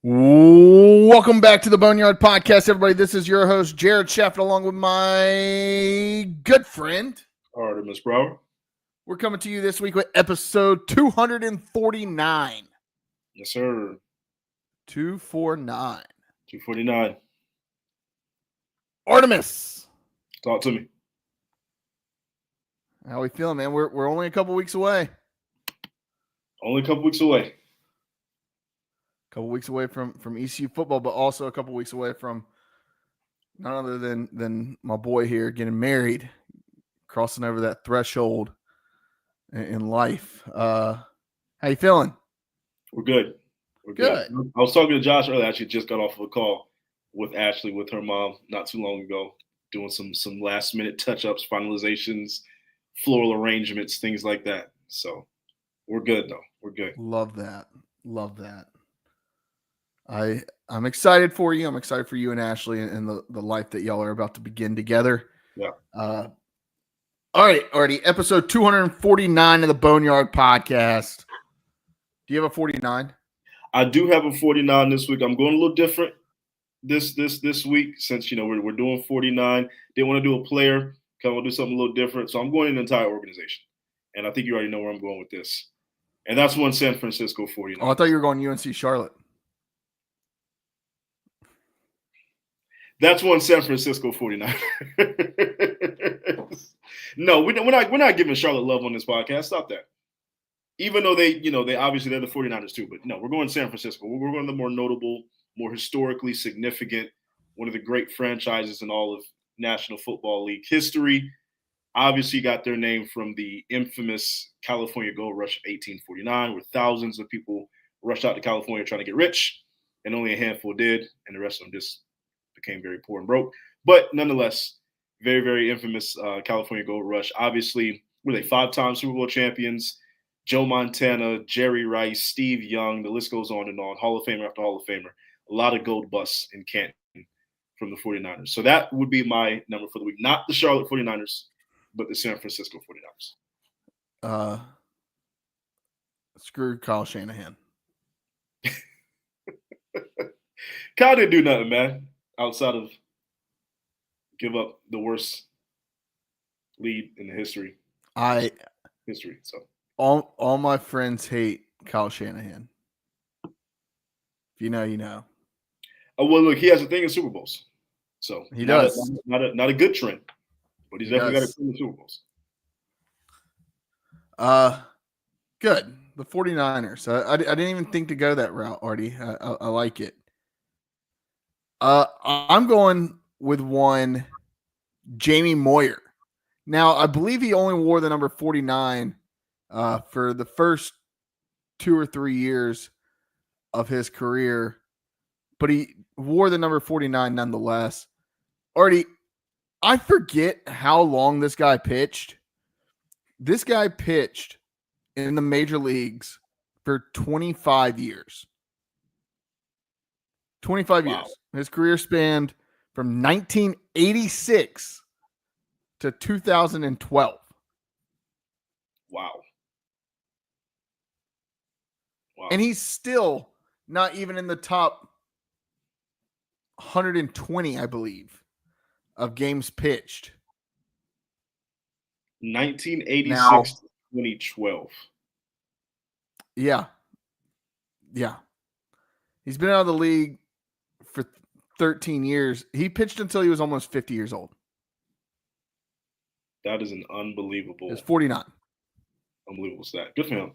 Welcome back to the Boneyard Podcast, everybody. This is your host, Jared Sheffield, along with my good friend, Artemis Brower. We're coming to you this week with episode 249. Yes, sir. 249. 249. Artemis. Talk to me. How we feeling, man? We're only a couple weeks away. Only a couple weeks away. Couple weeks away from ECU football, but also a couple weeks away from none other than my boy here getting married, crossing over that threshold in life. How you feeling? We're good. We're good. I was talking to Josh earlier. I actually just got off of a call with Ashley, with her mom, not too long ago, doing some last minute touch-ups, finalizations, floral arrangements, things like that. So we're good, though. We're good. Love that. I'm excited for you. I'm excited for you and Ashley and the life that y'all are about to begin together. Yeah. All right, already episode 249 of the Boneyard Podcast. Do you have a 49? I do have a 49 this week. I'm going a little different this week since we're doing 49. Didn't want to do a player. Kind of want to do something a little different. So I'm going in the entire organization, and I think you already know where I'm going with this. And that's one San Francisco 49. Oh, I thought you were going UNC Charlotte. That's one San Francisco 49. No, we're not giving Charlotte love on this podcast. Stop that. Even though they obviously they're the 49ers too, but no, we're going San Francisco. We're going to the more notable, more historically significant, one of the great franchises in all of National Football League history. Obviously got their name from the infamous California Gold Rush of 1849, where thousands of people rushed out to California trying to get rich, and only a handful did, and the rest of them just became very poor and broke. But nonetheless, very, very infamous California Gold Rush. Obviously, were they 5-time Super Bowl champions? Joe Montana, Jerry Rice, Steve Young, the list goes on and on. Hall of Famer after Hall of Famer. A lot of gold busts in Canton from the 49ers. So that would be my number for the week. Not the Charlotte 49ers, but the San Francisco 49ers. Screw Kyle Shanahan. Kyle didn't do nothing, man, outside of give up the worst lead in the history. So all my friends hate Kyle Shanahan. If you know, you know. Oh, well, look, he has a thing in Super Bowls, so he does. Not a good trend, but he's definitely got a thing in Super Bowls. Good. The 49ers. I didn't even think to go that route, Artie. I like it. I'm going with one Jamie Moyer. Now, I believe he only wore the number 49 for the first 2 or 3 years of his career, but he wore the number 49 nonetheless. Artie, I forget how long this guy pitched. This guy pitched in the major leagues for 25 years. 25 years. His career spanned from 1986 to 2012. Wow. And he's still not even in the top 120, I believe, of games pitched. 1986 to 2012. Yeah. He's been out of the league for 13 years. He pitched until he was almost 50 years old. That is an unbelievable. It's 49. Unbelievable stat. Good for him.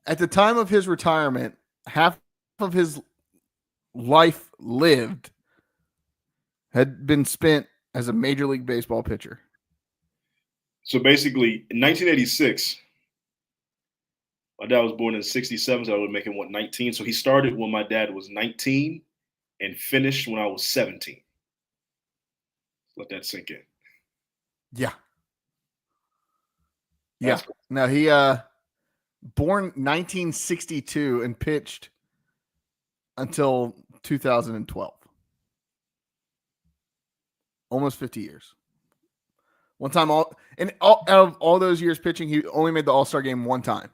At the time of his retirement, half of his life lived had been spent as a Major League Baseball pitcher. So basically, in 1986, my dad was born in 67, so I would make him, 19? So he started when my dad was 19 and finished when I was 17. Let that sink in. Yeah. That's cool. No, he born 1962 and pitched until 2012. Almost 50 years. One time, out of all those years pitching, he only made the All-Star game one time.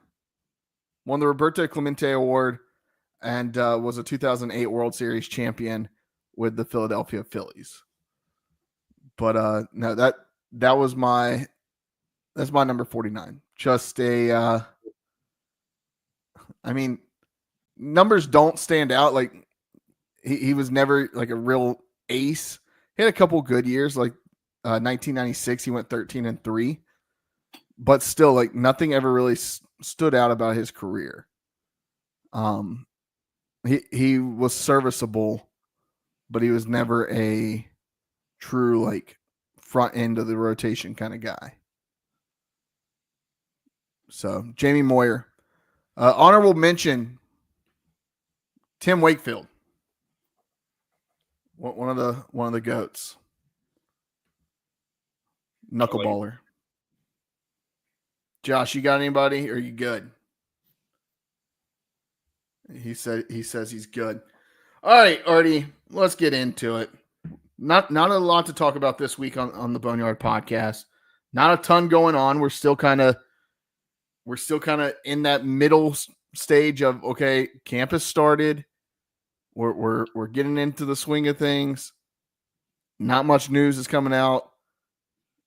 Won the Roberto Clemente Award and was a 2008 World Series champion with the Philadelphia Phillies. But no, that's my number 49. Just I mean, numbers don't stand out. Like he was never like a real ace. He had a couple good years, like 1996, he went 13-3, but still, like nothing ever really stood out about his career. He was serviceable, but he was never a true like front end of the rotation kind of guy. So Jamie Moyer, honorable mention, Tim Wakefield, one of the goats, knuckleballer. Josh, you got anybody? Or are you good? He says he's good. All right, Artie, let's get into it. Not a lot to talk about this week on the Boneyard podcast. Not a ton going on. We're still kind of in that middle stage of, okay, campus started. We're getting into the swing of things. Not much news is coming out.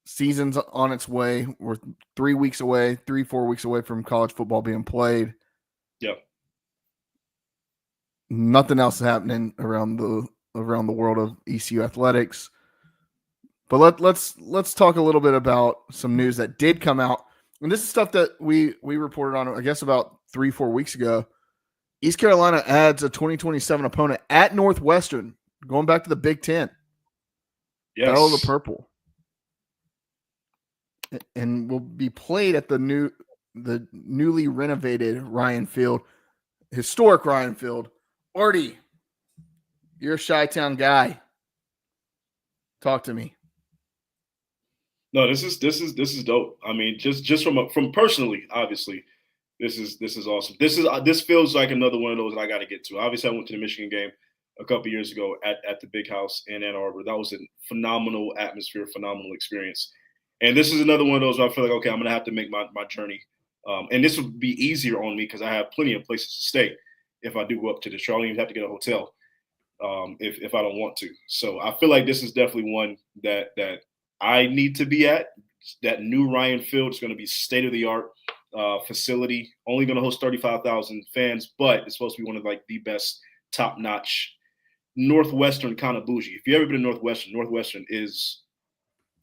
Season's on its way. We're 4 weeks away from college football being played. Yep. Nothing else happening around the world of ECU athletics. But let's talk a little bit about some news that did come out. And this is stuff that we reported on, I guess, about 3-4 weeks ago. East Carolina adds a 2027 opponent at Northwestern, going back to the Big Ten. Yes. Battle of the Purple. And will be played at the newly renovated Ryan Field, historic Ryan Field. Artie, you're a Chi-Town guy. Talk to me. No, this is dope. I mean, just from personally, obviously, this is awesome. This feels like another one of those that I got to get to. Obviously, I went to the Michigan game a couple years ago at the Big House in Ann Arbor. That was a phenomenal atmosphere, phenomenal experience. And this is another one of those where I feel like, okay, I'm gonna have to make my journey. And this would be easier on me because I have plenty of places to stay if I do go up to Detroit. I don't even have to get a hotel if I don't want to. So I feel like this is definitely one that I need to be at. That new Ryan Field is going to be state-of-the-art facility, only going to host 35,000 fans, but it's supposed to be one of like the best top-notch Northwestern kind of bougie. If you've ever been to Northwestern is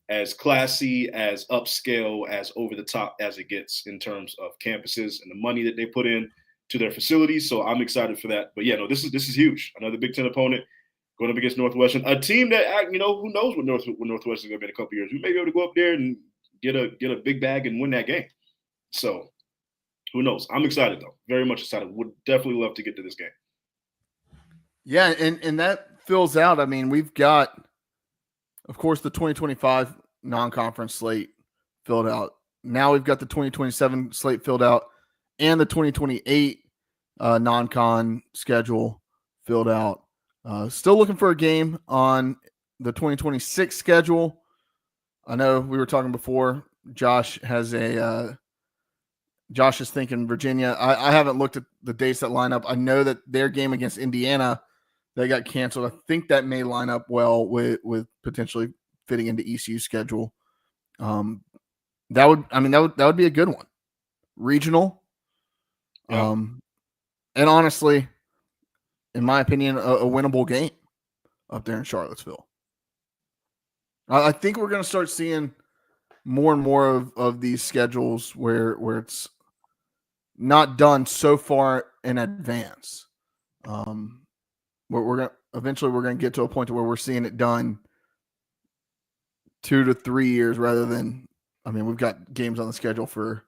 as classy, as upscale, as over the top as it gets in terms of campuses and the money that they put in to their facilities. So I'm excited for that. But yeah, no, this is huge. Another Big Ten opponent going up against Northwestern, a team that, who knows what Northwestern is going to be in a couple of years. We may be able to go up there and get a big bag and win that game. So who knows? I'm excited though. Very much excited. Would definitely love to get to this game. Yeah, and that fills out. I mean, we've got, of course, the 2025 non-conference slate filled out. Now we've got the 2027 slate filled out and the 2028 non-con schedule filled out. Still looking for a game on the 2026 schedule. I know we were talking before. Josh is thinking Virginia. I haven't looked at the dates that line up. I know that their game against Indiana, they got canceled. I think that may line up well with potentially fitting into ECU schedule. That would be a good one. Regional. Yeah. And honestly, in my opinion, a winnable game up there in Charlottesville. I think we're going to start seeing more and more of these schedules where it's not done so far in advance. We're going to get to a point where we're seeing it done 2 to 3 years rather than, we've got games on the schedule for,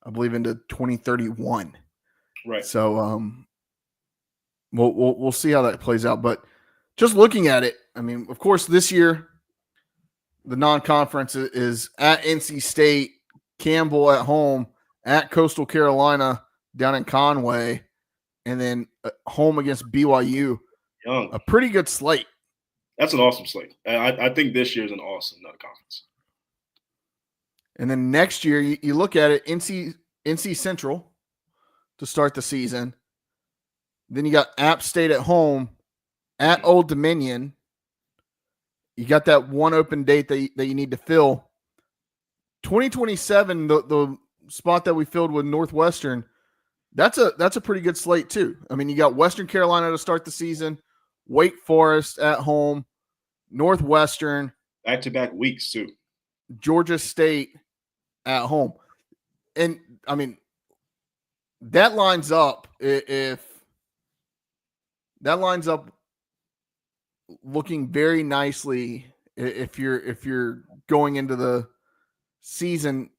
I believe, into 2031. Right. So we'll see how that plays out. But just looking at it, of course, this year the non-conference is at NC State, Campbell at home, at Coastal Carolina down in Conway, and then home against BYU. Young. A pretty good slate. That's an awesome slate. I think this year is an awesome non-conference. And then next year, you look at it, NC Central to start the season. Then you got App State at home, at Old Dominion. You got that one open date that you need to fill. 2027, the spot that we filled with Northwestern, that's a pretty good slate too. I mean, you got Western Carolina to start the season, Wake Forest at home, Northwestern, back-to-back weeks too, Georgia State at home. And I mean, that lines up looking very nicely if you're going into the season,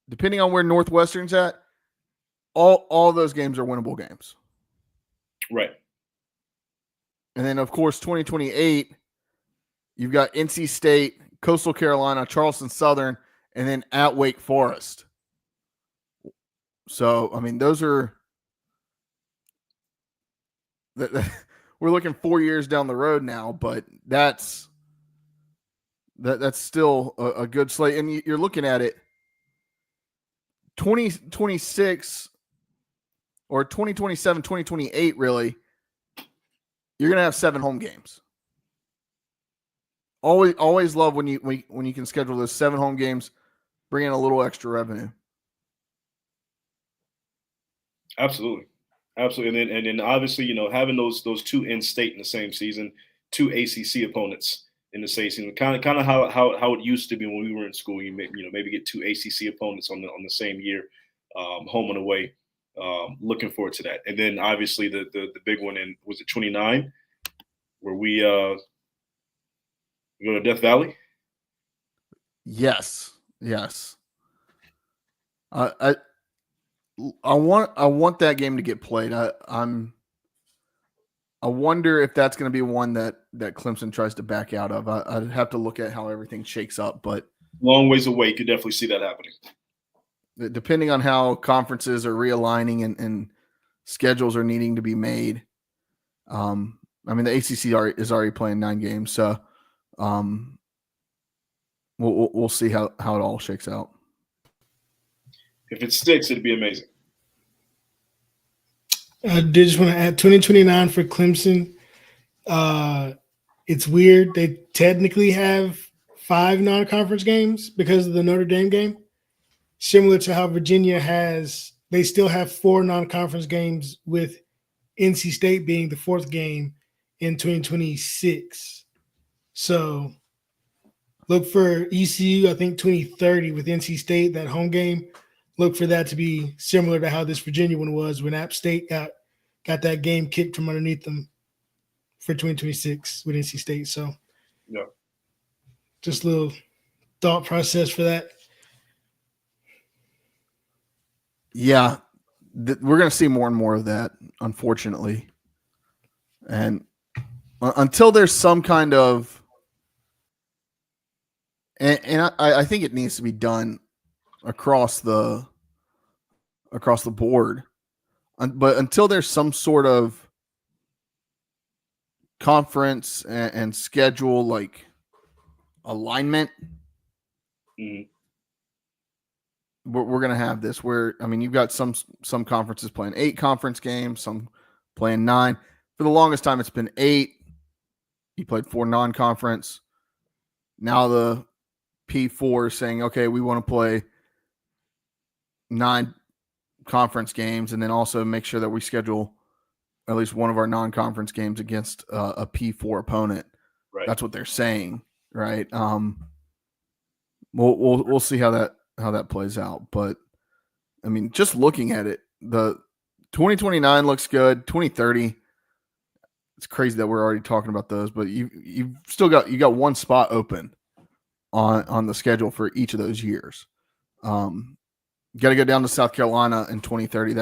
depending on where Northwestern's at, all those games are winnable games. Right. And then of course 2028, you've got NC State, Coastal Carolina, Charleston Southern, and then at Wake Forest. So, I mean, those are we're looking 4 years down the road now, but that's still a good slate. And you're looking at it 2026 or 2027, 2028, really, you're going to have 7 home games. Always love when you can schedule those 7 home games, bring in a little extra revenue. Absolutely. And then obviously, having those 2 in-state in the same season, 2 ACC opponents in the same season, kind of how it used to be when we were in school. You maybe get 2 ACC opponents on the same year, home and away. Looking forward to that. And then obviously the big one in, was it 29, where we go to Death Valley? Yes. I want that game to get played. I wonder if that's going to be one that Clemson tries to back out of. I'd have to look at how everything shakes up, but long ways away. You could definitely see that happening. Depending on how conferences are realigning and schedules are needing to be made. I mean, the ACC is already playing 9 games, so we'll see how it all shakes out. If it sticks, it'd be amazing. I did just want to add 2029 for Clemson. It's weird. They technically have 5 non-conference games because of the Notre Dame game. Similar to how Virginia has, they still have 4 non-conference games with NC State being the 4th game in 2026. So look for ECU, I think 2030 with NC State, that home game. Look for that to be similar to how this Virginia one was when App State got that game kicked from underneath them for 2026 with NC State. So yeah, just a little thought process for that. Yeah, we're going to see more and more of that, unfortunately. And until there's some kind of – and I think it needs to be done across the board. But until there's some sort of conference and schedule like alignment, we're going to have this where, I mean, you've got some conferences playing 8 conference games, some playing 9. For the longest time, it's been 8. You played 4 non-conference. Now the P4 is saying, okay, we want to play 9 conference games and then also make sure that we schedule at least one of our non-conference games against a P4 opponent. Right. That's what they're saying, right? We'll see how that plays out. But I mean, just looking at it, the 2029 looks good. 2030, it's crazy that we're already talking about those, but you've still got one spot open on the schedule for each of those years. Got to go down to South Carolina in 2030.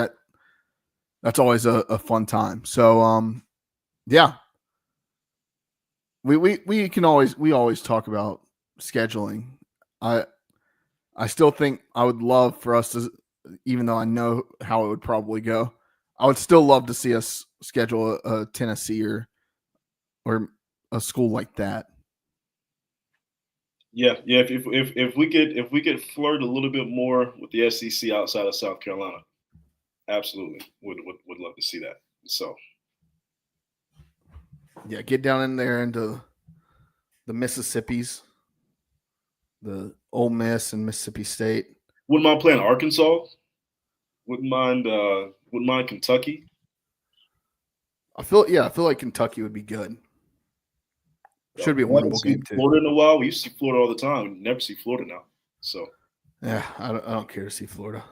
That's always a fun time. So yeah, we always talk about scheduling. I still think I would love for us to, even though I know how it would probably go, I would still love to see us schedule a Tennessee or a school like that. Yeah. If we could flirt a little bit more with the SEC outside of South Carolina, absolutely would love to see that. So Yeah, get down in there into the Mississippis, the Ole Miss and Mississippi State. Wouldn't mind playing Arkansas. Wouldn't mind Kentucky. I feel like Kentucky would be good. Should be a winnable game too. Florida in a while. We used to see Florida all the time. We never see Florida now. So yeah, I don't care to see Florida.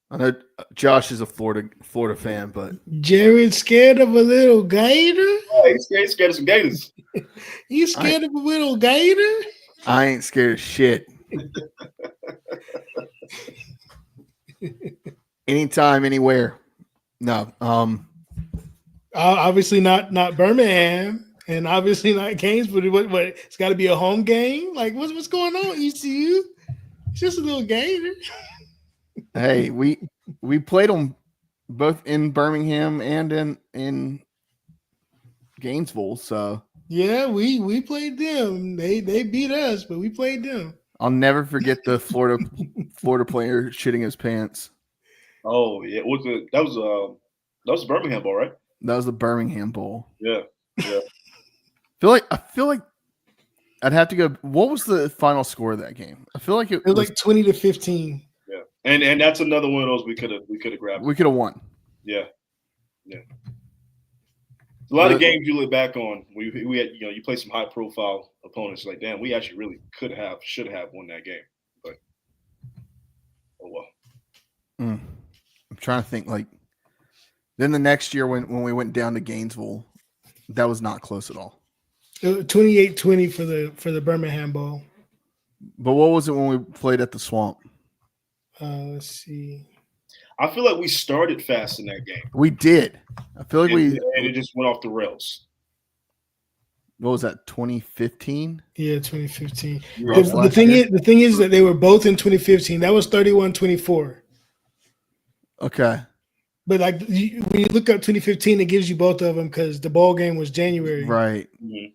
I know Josh is a Florida fan, but Jared's scared of a little gator. Oh, he's scared of some gators. You scared of a little gator? I ain't scared of shit. Anytime, anywhere. No. Obviously not Birmingham, and obviously not Gainesville. What it's got to be a home game. Like what's going on, ECU? It's just a little gator. Hey, we played them both in Birmingham and in Gainesville. So yeah, we played them. They beat us, but we played them. I'll never forget the Florida player shitting his pants. Oh yeah, that was the Birmingham Bowl, right? That was the Birmingham Bowl. Yeah. I feel like I'd have to go. What was the final score of that game? I feel like it was like 20-15. Yeah, and that's another one of those we could have grabbed. We could have won. Yeah. A lot of games you look back on. We had you play some high profile opponents. Like damn, we actually really should have won that game. But oh well. I'm trying to think. Like then the next year when we went down to Gainesville, that was not close at all. 28-20 for the Birmingham Bowl. But what was it when we played at the Swamp? Let's see. I feel like we started fast in that game. We did. I feel like and it just went off the rails. What was that? 2015? Yeah, 2015. Yeah, the thing is that they were both in 2015. That was 31-24. Okay. But like when you look up 2015, it gives you both of them because the ball game was January. Right. Mm-hmm.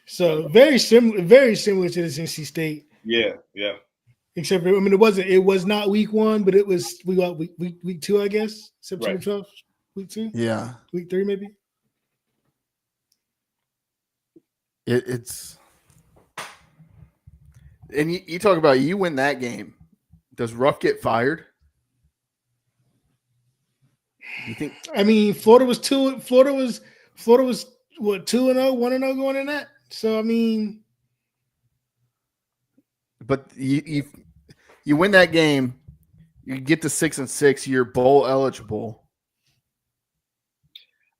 So very similar to this NC State. Yeah. Except for, it was not week 1, but it was week 2, I guess. September 12th, week 2. Yeah. Week 3, maybe. It's and you talk about you win that game. Does Ruff get fired? You think? I mean, Florida was what 2-0, 1-0 going in that. So I mean, but you win that game, you get to 6-6. You're bowl eligible.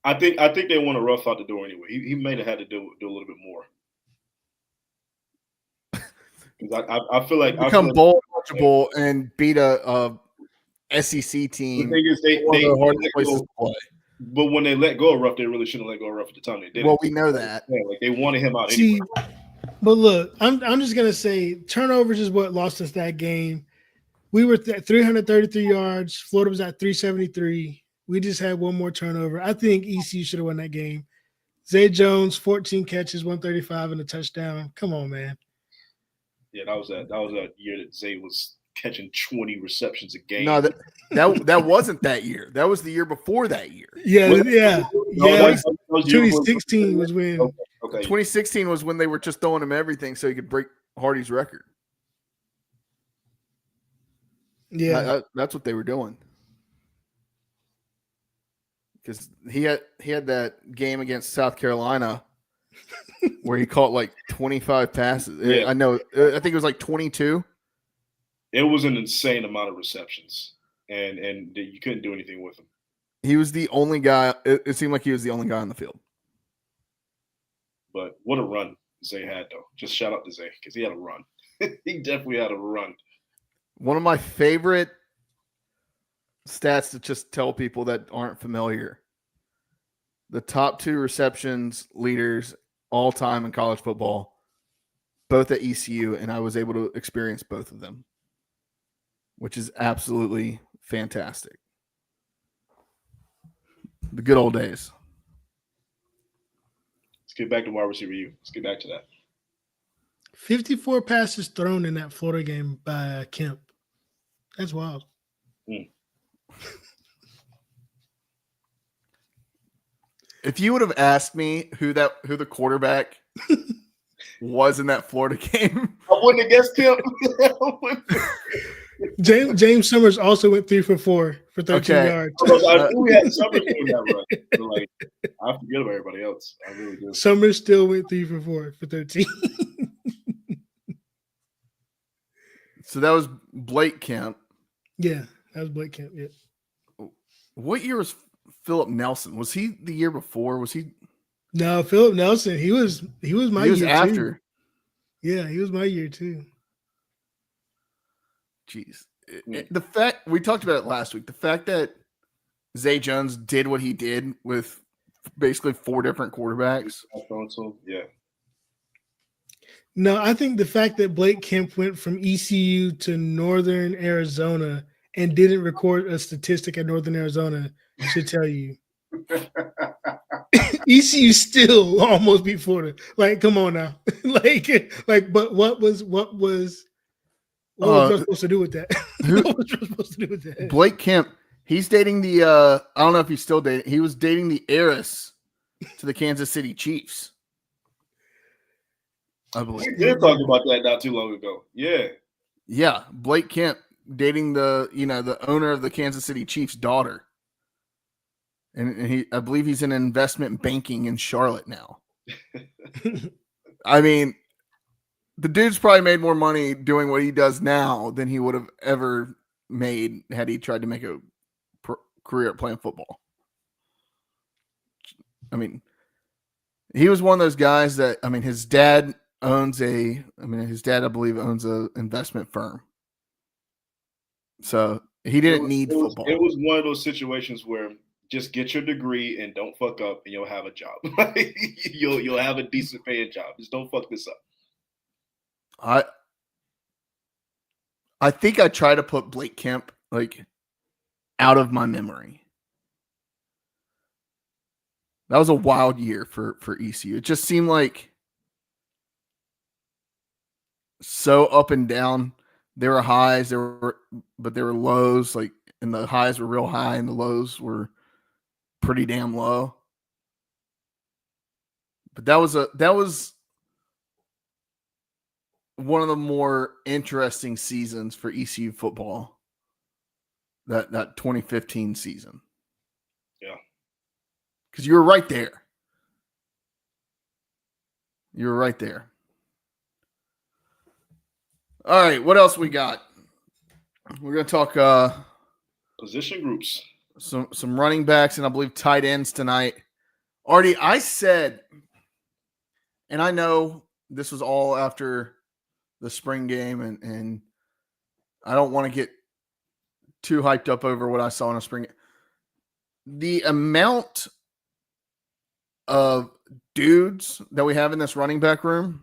I think they want to rough out the door anyway. He may have had to do a little bit more. I feel like become bowl eligible and beat a SEC team. The thing is, they but when they let go of Ruff, they really shouldn't let go of Ruff at the time they did. Well, we know that. Yeah, like they wanted him out anyway. But look, I'm just gonna say turnovers is what lost us that game. We were at 333 yards. Florida was at 373. We just had one more turnover. I think ECU should have won that game. Zay Jones, 14 catches, 135 and a touchdown. Come on, man. Yeah, that was that year that Zay was catching 20 receptions a game. No, that wasn't that year. That was the year before that year. Yeah. 2016 was when. Okay. 2016 was when they were just throwing him everything so he could break Hardy's record. Yeah, that's what they were doing. Because he had that game against South Carolina where he caught like 25 passes. Yeah. I know. I think it was like 22. It was an insane amount of receptions, and you couldn't do anything with him. He was the only guy. It seemed like he was the only guy on the field. But what a run Zay had, though. Just shout out to Zay because he had a run. He definitely had a run. One of my favorite stats to just tell people that aren't familiar. The top 2 receptions leaders all time in college football, both at ECU, and I was able to experience both of them, which is absolutely fantastic. The good old days. Let's get back to wide receiver U. Let's get back to that. 54 passes thrown in that Florida game by Kemp. That's wild. If you would have asked me who the quarterback was in that Florida game, I wouldn't have guessed him. James Summers also went 3 for 4 for 13 Okay. yards. I knew we had Summers doing that run. But like, I forget about everybody else. I really do. Summers still went 3 for 4 for 13. so that was Blake Kemp. Yeah, that was Blake Kemp. Yeah. What year was Philip Nelson? Was he the year before? Was he? No, Philip Nelson. He was my year after. too. Yeah, he was my year too. Jeez. The fact we talked about it last week, the fact that Zay Jones did what he did with basically 4 different quarterbacks. Yeah. No, I think the fact that Blake Kemp went from ECU to Northern Arizona and didn't record a statistic at Northern Arizona should tell you. ECU still almost beat Florida. Like, come on now. But what was I supposed to do with that? What was I supposed to do with that? Blake Kemp, he's dating the I don't know if he's still dating. He was dating the heiress to the Kansas City Chiefs. I believe. We did talk about that not too long ago. Yeah. Yeah, Blake Kemp dating the owner of the Kansas City Chiefs' daughter. And I believe he's in investment banking in Charlotte now. I mean, the dude's probably made more money doing what he does now than he would have ever made had he tried to make a career at playing football. I mean, he was one of those guys that, his dad owns I believe, owns an investment firm. So he didn't need football. It was one of those situations where just get your degree and don't fuck up and you'll have a job. You'll have a decent paying job. Just don't fuck this up. I think I try to put Blake Kemp out of my memory. That was a wild year for ECU. It just seemed like so up and down. There were highs, but there were lows. And the highs were real high, and the lows were pretty damn low. But that was one of the more interesting seasons for ECU football. That 2015 season. Yeah. Because you were right there. You were right there. All right, what else we got? We're going to talk position groups. Some running backs and I believe tight ends tonight. Artie, I said, and I know this was all after the spring game, and I don't want to get too hyped up over what I saw in a spring game. The amount of dudes that we have in this running back room,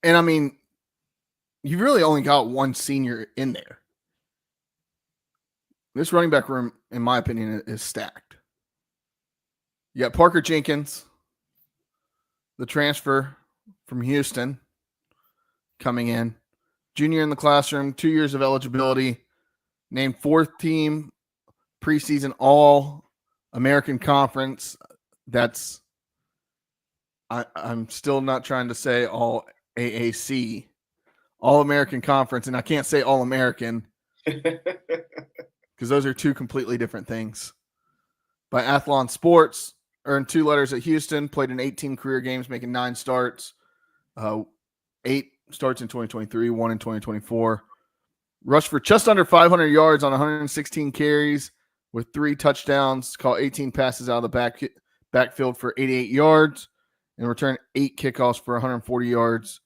and you really only got one senior in there. This running back room, in my opinion, is stacked. You got Parker Jenkins, the transfer from Houston, coming in. Junior in the classroom, 2 years of eligibility, named 4th team preseason All-American Conference. That's, I'm still not trying to say all AAC, All-American Conference, and I can't say All-American because those are 2 completely different things. By Athlon Sports, earned 2 letters at Houston, played in 18 career games, making 9 starts, 8 starts in 2023, 1 in 2024. Rushed for just under 500 yards on 116 carries with 3 touchdowns, caught 18 passes out of the backfield for 88 yards, and returned 8 kickoffs for 140 yards,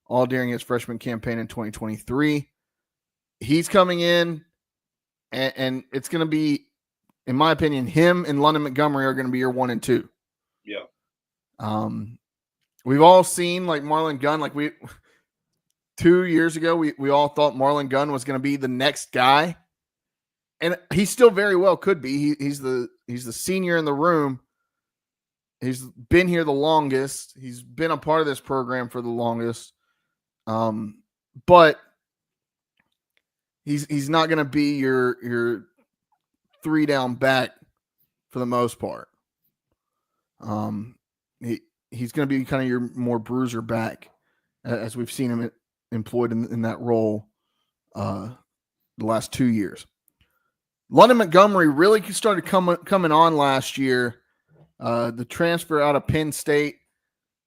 all during his freshman campaign in 2023. He's coming in, and it's going to be, in my opinion, him and London Montgomery are going to be your 1 and 2. Yeah. We've all seen Marlon Gunn, 2 years ago, we all thought Marlon Gunn was going to be the next guy, and he still very well could be. He's the senior in the room. He's been here the longest. He's been a part of this program for the longest. But he's not going to be your 3 down back for the most part. He's going to be kind of your more bruiser back, as we've seen him employed in that role the last 2 years. London Montgomery really started coming on last year. The transfer out of Penn State,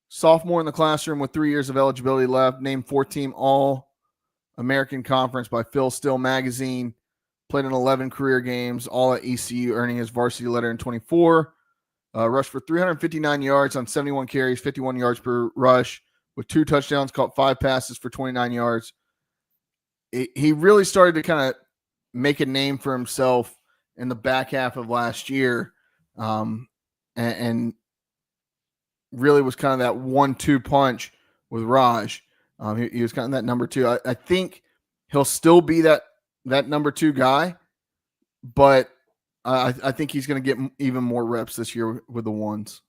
sophomore in the classroom with 3 years of eligibility left, named 4-team All-American Conference by Phil Steele magazine, played in 11 career games, all at ECU, earning his varsity letter in 24. Rushed for 359 yards on 71 carries, 51 yards per rush, with 2 touchdowns, caught 5 passes for 29 yards. He really started to kind of make a name for himself in the back half of last year, and really was kind of that 1-2 punch with Raj. He was kind of that number 2. I think he'll still be that number 2 guy, but I think he's going to get even more reps this year with the ones.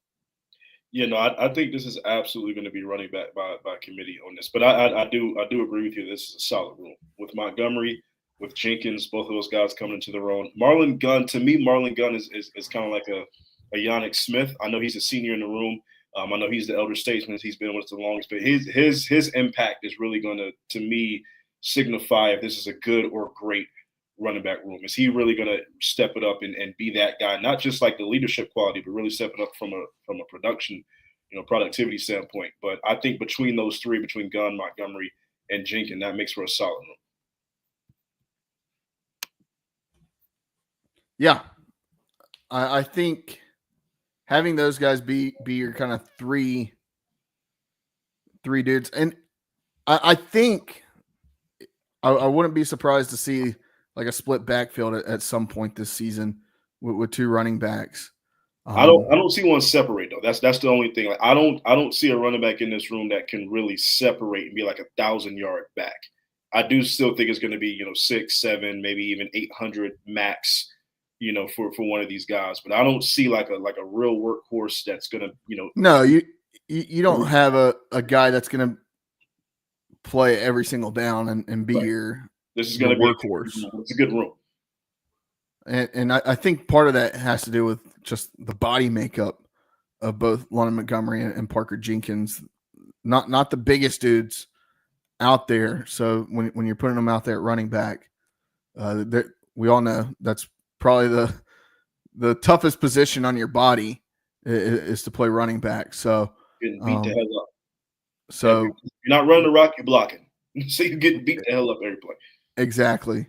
Yeah, no, I think this is absolutely going to be running back by committee on this. But I do agree with you. This is a solid room with Montgomery, with Jenkins, both of those guys coming into their own. Marlon Gunn, to me, Marlon Gunn is kind of like a Yannick Smith. I know he's a senior in the room. I know he's the elder statesman. He's been with us the longest, but his impact is really going to me, signify if this is a good or great running back room. Is he really going to step it up and be that guy? Not just like the leadership quality, but really stepping up from a production, productivity standpoint. But I think between those three, between Gunn, Montgomery, and Jenkins, that makes for a solid room. Yeah, I think having those guys be your kind of three dudes, and I think I wouldn't be surprised to see like a split backfield at some point this season with 2 running backs. I don't see one separate though. That's the only thing. Like I don't see a running back in this room that can really separate and be like 1,000-yard back. I do still think it's going to be 6, 7, maybe even 800 max. For one of these guys, but I don't see like a real workhorse that's gonna No, you don't have a guy that's gonna play every single down and be right. This is gonna be workhorse. It's a good room, and I think part of that has to do with just the body makeup of both London Montgomery and Parker Jenkins. Not the biggest dudes out there. So when you're putting them out there at running back, we all know that's probably the toughest position on your body is to play running back. So getting beat the hell up. So you're not running the rock, you're blocking. So you're getting beat the hell up every play. Exactly.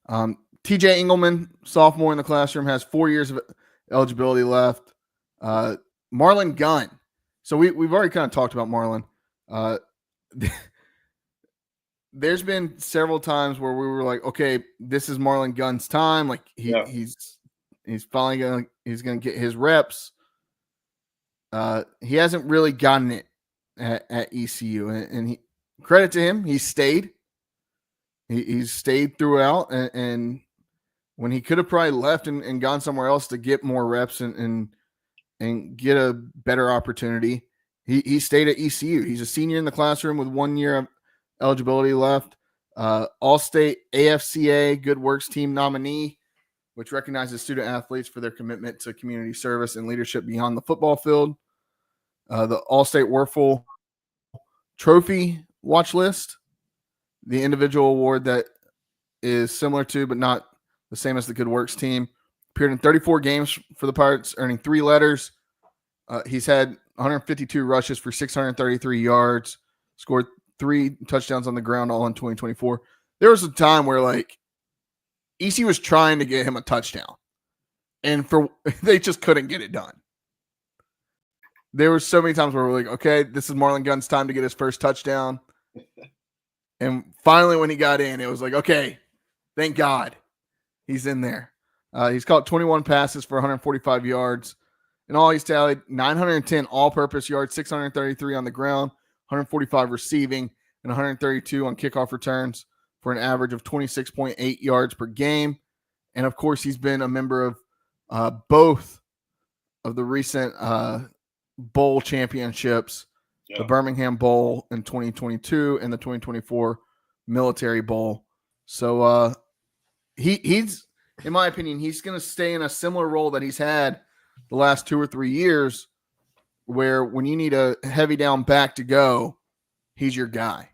TJ Engelman, sophomore in the classroom, has 4 years of eligibility left. Marlon Gunn. So we've already kind of talked about Marlon. There's been several times where we were like, okay, this is Marlon Gunn's time. Like he's finally gonna get his reps. He hasn't really gotten it at ECU, and credit to him, he stayed. He's stayed throughout, and when he could have probably left and gone somewhere else to get more reps and get a better opportunity, he stayed at ECU. He's a senior in the classroom with 1 year of eligibility left. All-State AFCA Good Works Team nominee, which recognizes student athletes for their commitment to community service and leadership beyond the football field. The All-State Werfel Trophy watch list, the individual award that is similar to, but not the same as the Good Works team. Appeared in 34 games for the Pirates, earning 3 letters. He's had 152 rushes for 633 yards, scored 3 touchdowns on the ground, all in 2024. There was a time where like EC was trying to get him a touchdown, and they just couldn't get it done. There were so many times where we're like, okay, this is Marlon Gunn's time to get his first touchdown. And finally, when he got in, it was like, okay, thank God he's in there. He's caught 21 passes for 145 yards. And all he's tallied 910 all-purpose yards, 633 on the ground, 145 receiving, and 132 on kickoff returns for an average of 26.8 yards per game. And, of course, he's been a member of both of the recent bowl championships, the Birmingham Bowl in 2022 and the 2024 Military Bowl. So he's, in my opinion, he's going to stay in a similar role that he's had the last 2 or 3 years where when you need a heavy down back to go, he's your guy.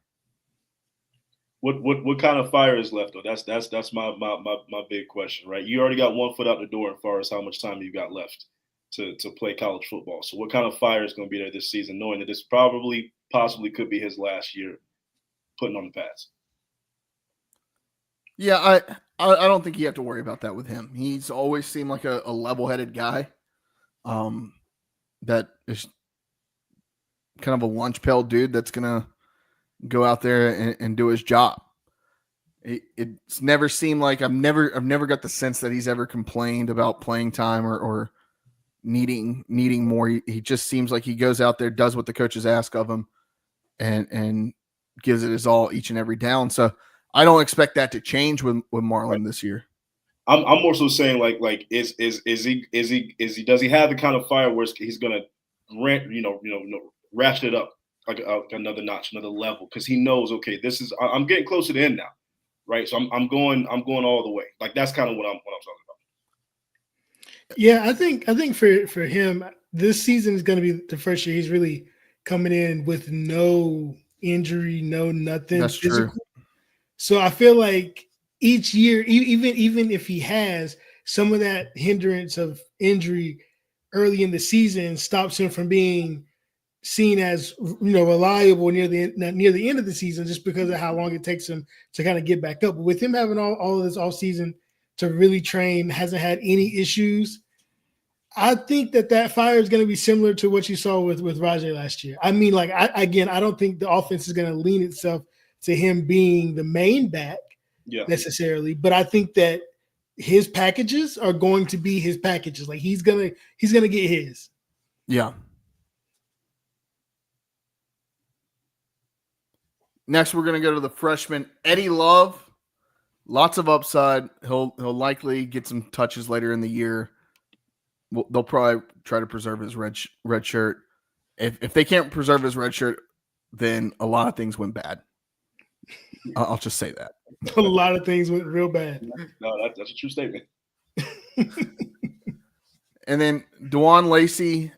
What kind of fire is left though? That's my big question, right? You already got one foot out the door as far as how much time you got left to play college football. So what kind of fire is going to be there this season, knowing that this possibly could be his last year putting on the pads? Yeah, I don't think you have to worry about that with him. He's always seemed like a level-headed guy. That is kind of a lunch pail dude that's gonna go out there and do his job. It's never seemed like I've never got the sense that he's ever complained about playing time or needing more. He just seems like he goes out there, does what the coaches ask of him, and gives it his all each and every down. So I don't expect that to change with Marlon this year. I'm more so saying like is he does he have the kind of fire where he's gonna ratchet it up like another notch, another level, because he knows, okay, I'm getting close to the end now, right? So I'm going all the way. Like that's kind of what I'm talking about. Yeah, I think for him, this season is going to be the first year he's really coming in with no injury, no nothing. That's physical. true. So I feel like each year, even if he has some of that hindrance of injury early in the season, stops him from being seen as reliable near the end of the season, just because of how long it takes him to kind of get back up. But with him having all of this off season to really train, hasn't had any issues. I think that fire is going to be similar to what you saw with Rajay last year. I mean, like I don't think the offense is going to lean itself to him being the main back necessarily, but I think that his packages are going to be his packages. Like he's gonna get his. Yeah. Next, we're going to go to the freshman, Eddie Love. Lots of upside. He'll likely get some touches later in the year. They'll probably try to preserve his red shirt. If they can't preserve his red shirt, then a lot of things went bad. I'll just say that. A lot of things went real bad. No, that's a true statement. And then Dwan Lacey,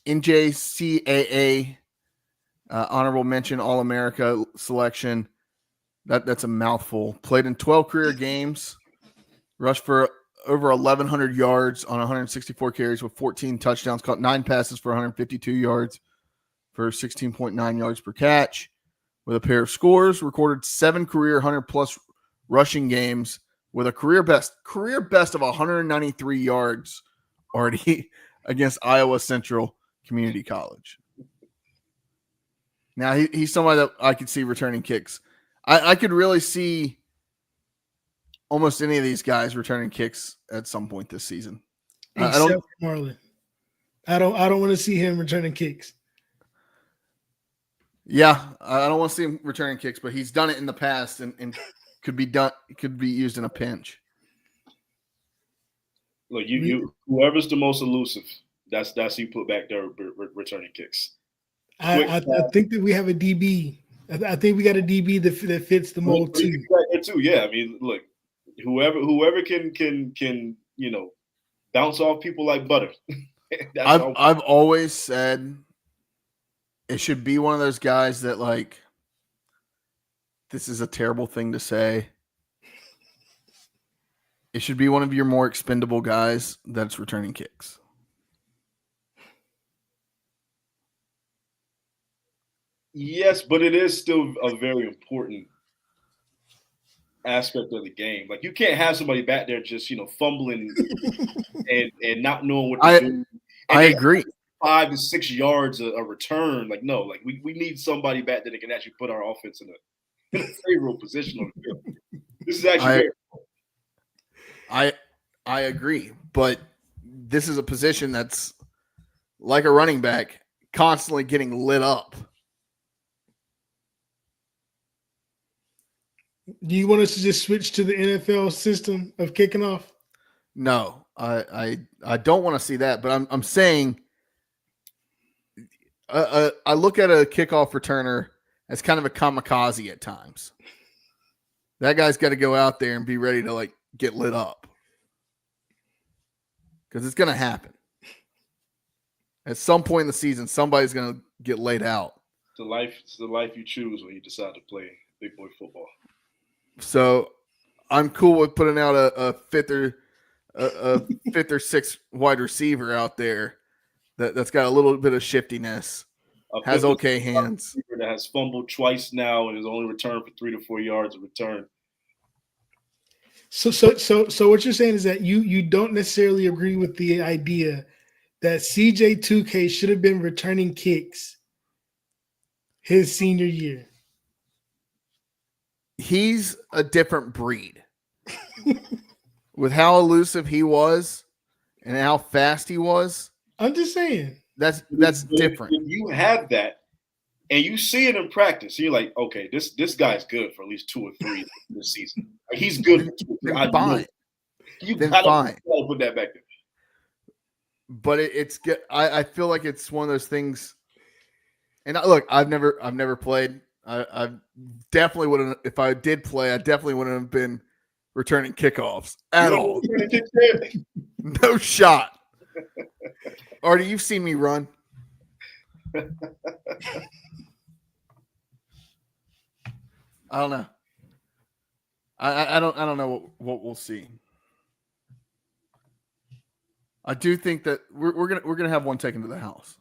NJCAA honorable mention All-America selection. That's a mouthful. Played in 12 career games, rushed for over 1,100 yards on 164 carries with 14 touchdowns, caught 9 passes for 152 yards for 16.9 yards per catch. With a pair of scores, recorded 7 career 100-plus rushing games with a career best of 193 yards already against Iowa Central Community College. Now, he's somebody that I could see returning kicks. I could really see almost any of these guys returning kicks at some point this season. Except for Marlon. I don't want to see him returning kicks. Yeah, I don't want to see him returning kicks, but he's done it in the past and could be used in a pinch. Look, you whoever's the most elusive, that's who you put back there returning kicks. I think that we have a DB. I think we got a DB that fits the mold too. Yeah, I mean, look, whoever can bounce off people like butter. I've always said it should be one of those guys that, like, this is a terrible thing to say. It should be one of your more expendable guys that's returning kicks. Yes, but it is still a very important aspect of the game. Like, you can't have somebody back there just, fumbling and not knowing what to do. I agree. 5 to 6 yards a return. Like, no, like we need somebody back there that can actually put our offense in a favorable position on the field. This is actually I agree, but this is a position that's like a running back, constantly getting lit up. Do you want us to just switch to the NFL system of kicking off? No, I don't want to see that, but I'm saying I look at a kickoff returner as kind of a kamikaze at times. That guy's got to go out there and be ready to, like, get lit up because it's going to happen. At some point in the season, somebody's going to get laid out. It's the life you choose when you decide to play big boy football. So I'm cool with putting out a fifth or sixth wide receiver out there that's got a little bit of shiftiness, has okay hands. That has fumbled twice now and has only returned for 3 to 4 yards of return. So what you're saying is that you don't necessarily agree with the idea that CJ2K should have been returning kicks his senior year. He's a different breed. With how elusive he was and how fast he was. I'm just saying. That's different. If you have that and you see it in practice, you're like, okay, this guy's good for at least 2 or 3 this season. Like, he's good. Then fine. You then gotta fine. put that back there. But it's good. I feel like it's one of those things. And look, I've never played. I definitely wouldn't. If I did play, I definitely wouldn't have been returning kickoffs at all. No shot. Artie, you've seen me run. I don't know. I don't know what we'll see. I do think that we're gonna have one taken to the house.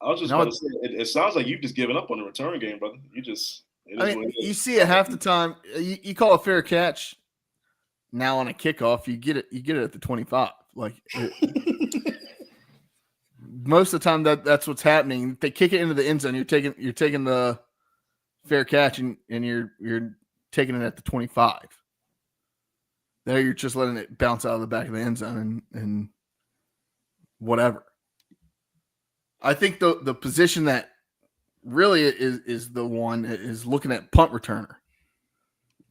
I was just about to say, it sounds like you've just given up on the return game, brother. You see it half the time. You call a fair catch. Now on a kickoff, you get it at the 25. Like most of the time that's what's happening. They kick it into the end zone. You're taking the fair catch and you're taking it at the 25. There you're just letting it bounce out of the back of the end zone and whatever. I think the position that really is the one is looking at punt returner.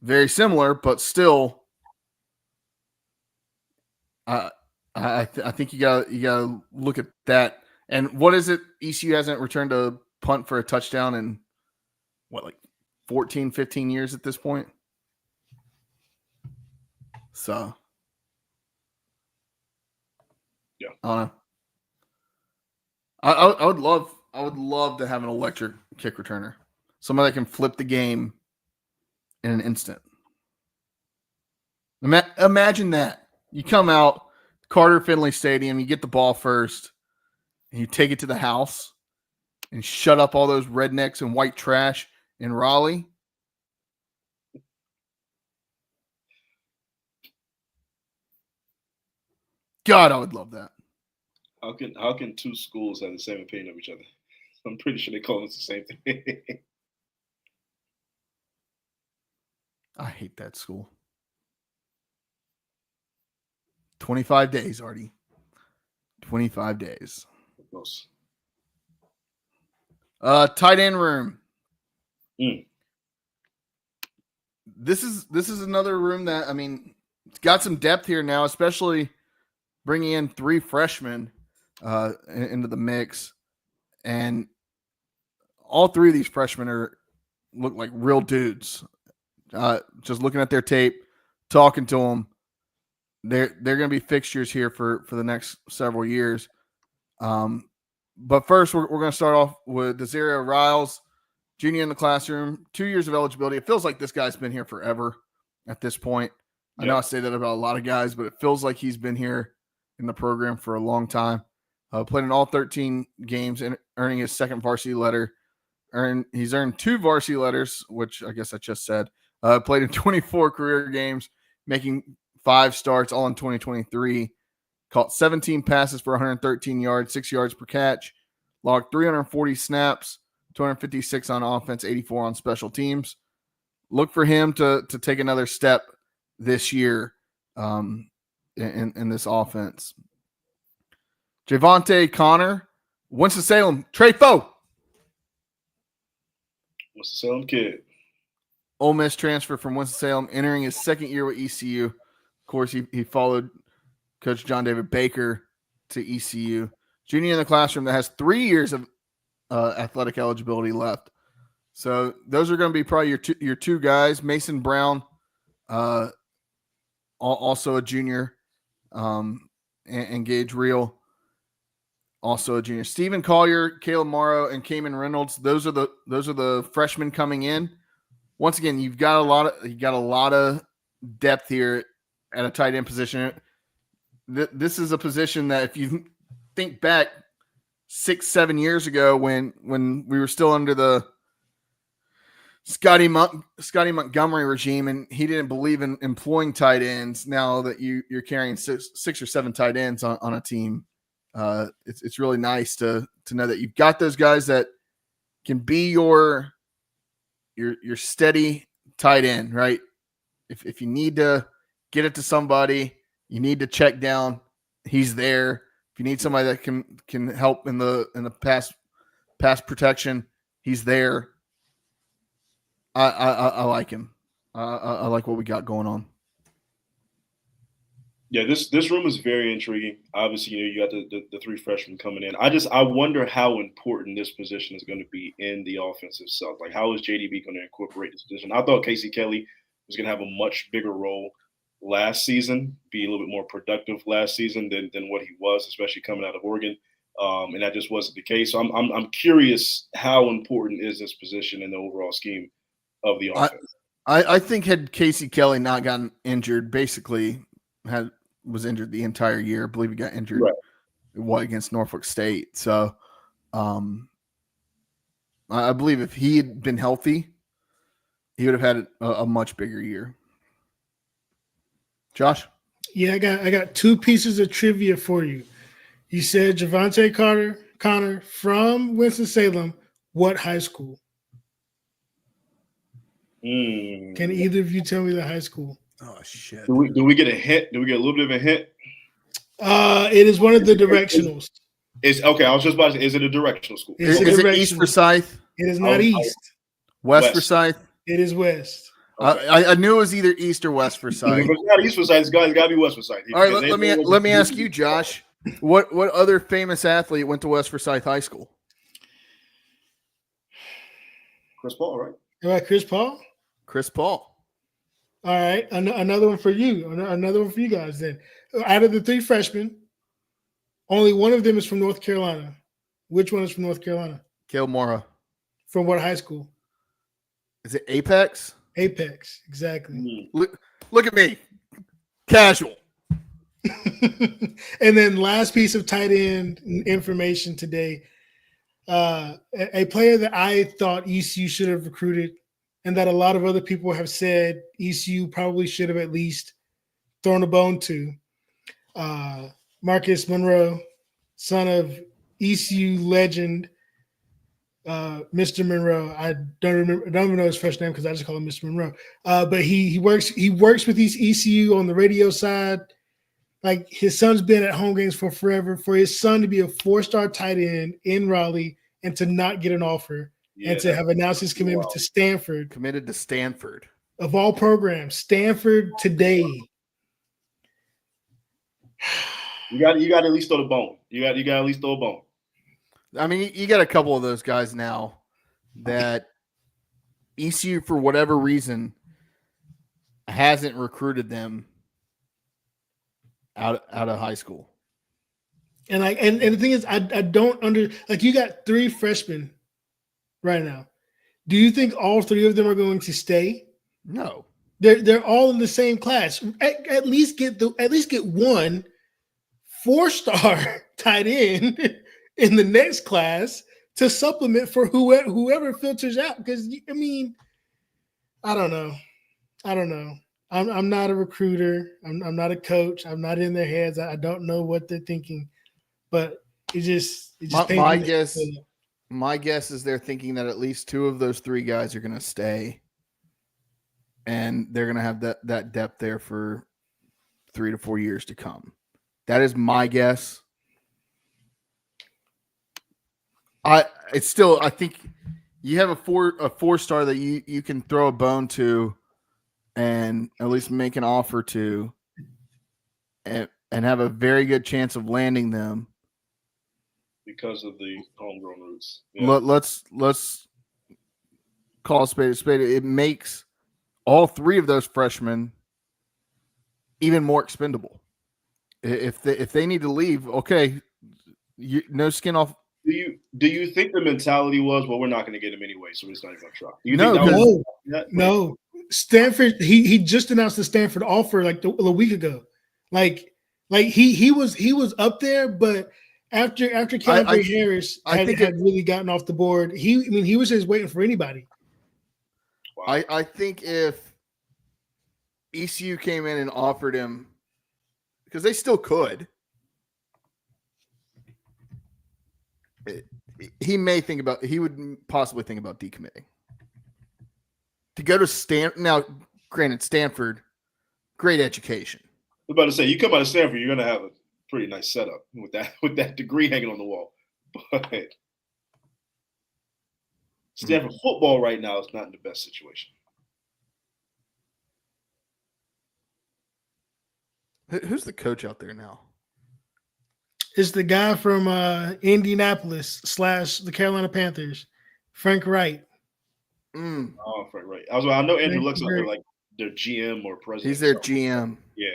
Very similar, but still, I think you gotta look at that. And what is it? ECU hasn't returned a punt for a touchdown in what, like 14, 15 years at this point. So, yeah, I don't know. I would love to have an electric kick returner, somebody that can flip the game in an instant. Imagine that. You come out, Carter Finley Stadium, you get the ball first, and you take it to the house and shut up all those rednecks and white trash in Raleigh. God, I would love that. How can two schools have the same opinion of each other? I'm pretty sure they call us the same thing. I hate that school. 25 days, Artie. 25 days. Close. Tight end room. Mm. This is another room that, I mean, it's got some depth here now, especially bringing in 3 freshmen into the mix, and all 3 of these freshmen look like real dudes. Just looking at their tape, talking to them, they're going to be fixtures here for the next several years. But first, we're going to start off with Desario Riles, junior in the classroom, 2 years of eligibility. It feels like this guy's been here forever at this point. I know I say that about a lot of guys, but it feels like he's been here in the program for a long time. Played in all 13 games and earning his second varsity letter. He's earned 2 varsity letters, which I guess I just said. Played in 24 career games, making 5 starts, all in 2023. Caught 17 passes for 113 yards, 6 yards per catch. Logged 340 snaps, 256 on offense, 84 on special teams. Look for him to take another step this year in this offense. Javonte Connor, Winston-Salem, Trey Foe. Winston-Salem kid. Ole Miss transfer from Winston-Salem, entering his second year with ECU. Of course, he followed Coach John David Baker to ECU. Junior in the classroom that has 3 years of athletic eligibility left. So those are going to be probably your two guys. Mason Brown, also a junior, and Gage Reel. also a junior. Stephen Collier, Caleb Morrow, and Cayman Reynolds. Those are the freshmen coming in. Once again, you got a lot of depth here at a tight end position. This is a position that, if you think back 6-7 years ago, when we were still under the Scotty Montgomery regime, and he didn't believe in employing tight ends. Now that you're carrying six or seven tight ends on a team, it's really nice to know that you've got those guys that can be your steady tight end, right? If you need to get it to somebody, you need to check down, he's there. If you need somebody that can help in the pass protection, he's there. I like him. I like what we got going on. Yeah, this room is very intriguing. Obviously, you got the three freshmen coming in. I wonder how important this position is going to be in the offense itself. Like, how is JDB going to incorporate this position? I thought Casey Kelly was going to have a much bigger role last season, be a little bit more productive last season than what he was, especially coming out of Oregon. And that just wasn't the case. So I'm curious, how important is this position in the overall scheme of the offense? I think, had Casey Kelly not gotten injured, basically was injured the entire year. I believe he got injured against Norfolk State. So I believe if he had been healthy, he would have had a much bigger year. Josh? Yeah, I got two pieces of trivia for you. You said Javante Connor from Winston-Salem. What high school? Can either of you tell me the high school? Oh, shit. Do we get a hint? Do we get a little bit of a hint? It is one of the directionals. Okay, I was just about to say, is it a directional school? Is it East Forsyth? It is not East. West Forsyth? It is West. Okay. I knew it was either East or West Forsyth. If it's not East Forsyth, it's got to be West Forsyth. All right, let me ask you, Josh. What other famous athlete went to West Forsyth High School? Chris Paul, right? All right, Chris Paul. Chris Paul. All right, another one for you. Another one for you guys. Then, out of the three freshmen, only one of them is from North Carolina. Which one is from North Carolina? Caleb Morrow. From what high school? Is it Apex? Apex, exactly. Look at me, casual. And then last piece of tight end information today, a player that I thought ECU should have recruited, and that a lot of other people have said ECU probably should have at least thrown a bone to. Marcus Monroe, son of ECU legend, Mr. Monroe. I don't even know his first name because I just call him Mr. Monroe. But he works with these ECU on the radio side. Like, his son's been at home games for forever. For his son to be a 4-star tight end in Raleigh and to not get an offer, and to have announced his commitment to Stanford. Committed to Stanford. Of all programs, Stanford today. You got to at least throw the bone. You got to at least throw a bone. I mean, you got a couple of those guys now that ECU, for whatever reason, hasn't recruited them out of high school. And the thing is, I don't you got three freshmen right now. Do you think all three of them are going to stay? No. They're all in the same class. At least get one 4-star tight end in the next class to supplement for whoever filters out. Because, I mean, I don't know. I'm not a recruiter. I'm not a coach. I'm not in their heads. I don't know what they're thinking. But it just my guess is they're thinking that at least two of those three guys are going to stay, and they're going to have that depth there for 3 to 4 years to come. That is my guess. I think you have a 4-star that you can throw a bone to, and at least make an offer to, and have a very good chance of landing them because of the homegrown roots. Yeah. Let's call a spade a spade. It makes all three of those freshmen even more expendable. If they need to leave, okay, no skin off. Do you think the mentality was, well, we're not going to get him anyway, so we're just not even going to try? Do you No, think that was that? No. Stanford. He just announced the Stanford offer like a week ago. Like he was up there, but after Calvin Harris had really gotten off the board, he was just waiting for anybody. Wow. I think if ECU came in and offered him, because they still could, he would possibly think about decommitting. To go to Stanford, now, granted, Stanford, great education. I was about to say, you come out of Stanford, you're going to have a pretty nice setup with that degree hanging on the wall. But Stanford football right now is not in the best situation. Who's the coach out there now? It's the guy from Indianapolis / the Carolina Panthers, Frank Wright. Oh, Frank Wright. I know Andrew Luck's out there like their GM or president. He's their GM. Yeah.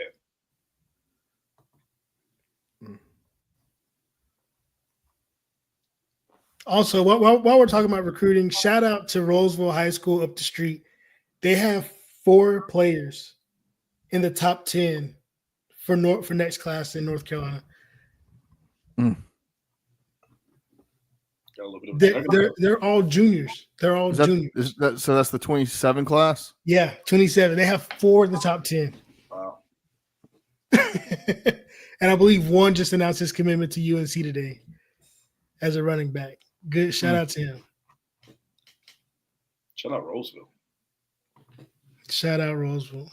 Also, while we're talking about recruiting, shout out to Roseville High School up the street. They have 4 players in the top 10 for next class in North Carolina. They're all juniors. They're all juniors. So that's the 27 class? Yeah, 27. They have 4 in the top 10. Wow. And I believe one just announced his commitment to UNC today as a running back. Good shout out to him. Shout out Roseville. Shout out Roseville.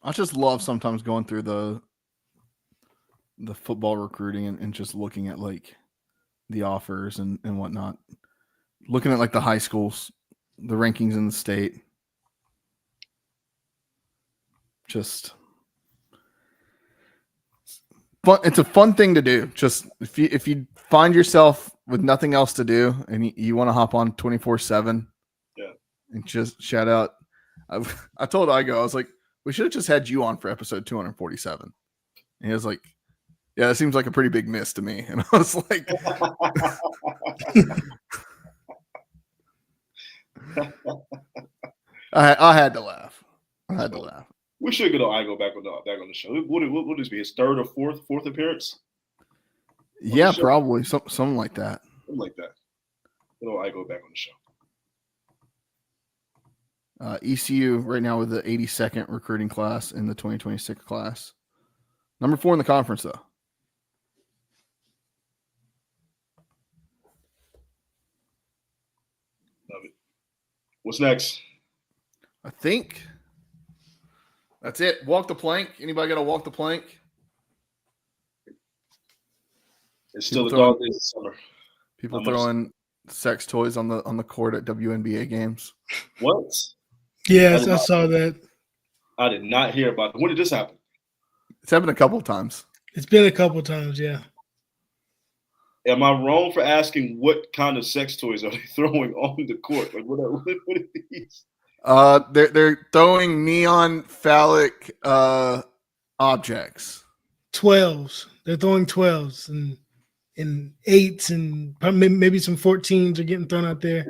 I just love sometimes going through the football recruiting and just looking at like the offers and whatnot. Looking at like the high schools, the rankings in the state. Just fun. It's a fun thing to do. Just if you find yourself with nothing else to do and you want to hop on 24/7, and just shout out. I told Igo, I was like, we should have just had you on for episode 247. And he was like, yeah, that seems like a pretty big miss to me. And I was like, I had to laugh. We should get Igo back on the show. Would this be his third or fourth appearance? Yeah, probably something like that. Something like that. Get Igo back on the show. ECU right now with the 82nd recruiting class in the 2026 class. Number 4 in the conference, though. Love it. What's next? I think that's it. Walk the plank. Anybody got to walk the plank? It's still the dog days of summer. People throwing sex toys on the court at WNBA games. What? Yes, I saw that. I did not hear about it. When did this happen? It's happened a couple of times. It's been a couple of times, yeah. Am I wrong for asking what kind of sex toys are they throwing on the court? Like what are these? They're throwing neon phallic objects. 12s. They're throwing 12s and 8s and maybe some 14s are getting thrown out there.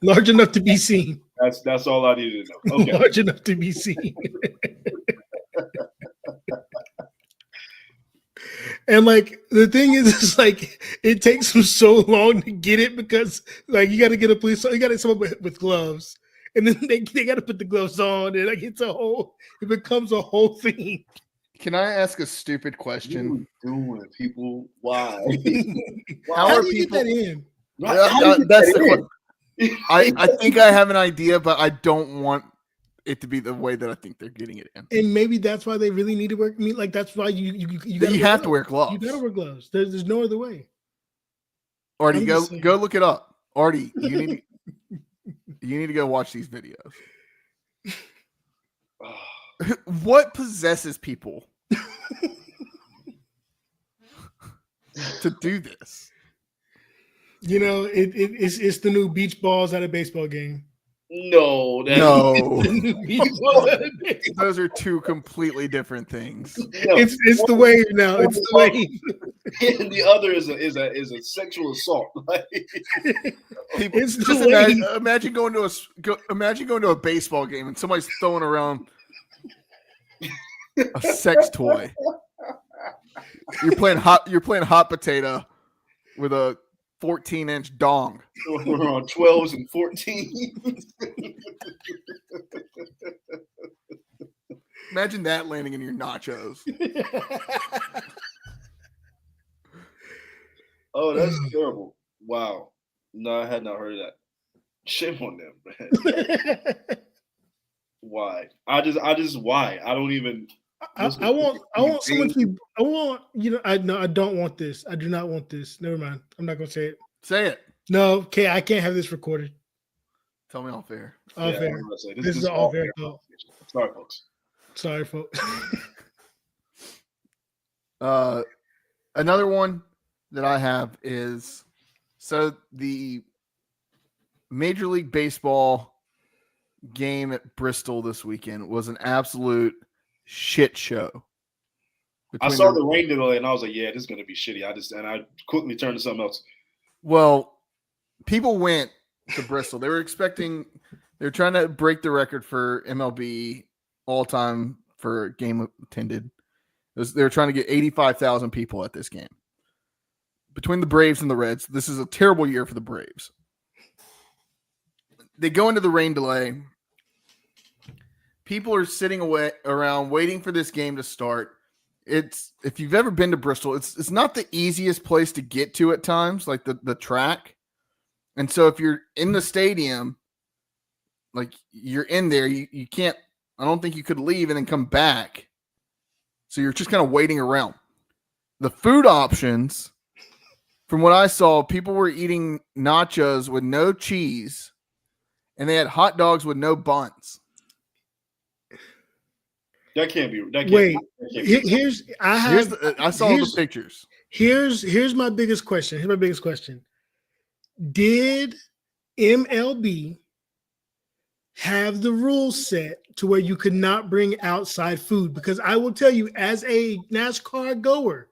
Large enough to be seen. That's all I needed to know. Okay. Large enough to be seen. And like the thing is like it takes them so long to get it because like you got to get a police, you got to someone with gloves, and then they got to put the gloves on, and like it becomes a whole thing. Can I ask a stupid question? What are you doing, people? Why? How do you get that in? That's the question. I think I have an idea, but I don't want it to be the way that I think they're getting it in. And maybe that's why they really need to wear. I mean, like that's why you have to wear gloves. You gotta wear gloves. There's no other way. Artie, go look it up. Artie, you need to go watch these videos. What possesses people to do this? You know, it's the new beach balls at a baseball game. No, No. Those are two completely different things. It's the wave now. It's the wave. And the other is a sexual assault. People, It's the just wave. imagine going to a baseball game and somebody's throwing around a sex toy. You're playing hot potato with a 14-inch dong. We're on 12s and 14s. Imagine that landing in your nachos. Oh, that's terrible. Wow. No, I had not heard of that. Shame on them, man. Why? I just why? I don't even I want someone to be. I don't want this. I do not want this. Never mind. I'm not gonna say it. Say it. No, okay, I can't have this recorded. Tell me off air. Off air. This is off air. Sorry, folks. Sorry, folks. Another one that I have is the Major League Baseball game at Bristol this weekend was an absolute shit show. I saw the rain delay and I was like, yeah, this is going to be shitty. I quickly turned to something else. Well, people went to Bristol. They were trying to break the record for MLB all time for game attended. They were trying to get 85,000 people at this game. Between the Braves and the Reds, this is a terrible year for the Braves. They go into the rain delay. People are sitting around waiting for this game to start. If you've ever been to Bristol, it's not the easiest place to get to at times, like the track. And so if you're in the stadium, like you're in there, you can't, I don't think you could leave and then come back. So you're just kind of waiting around. The food options, from what I saw, people were eating nachos with no cheese, and they had hot dogs with no buns. That can't be. Wait, I saw the pictures. Here's my biggest question. Did MLB have the rules set to where you could not bring outside food? Because I will tell you, as a NASCAR goer,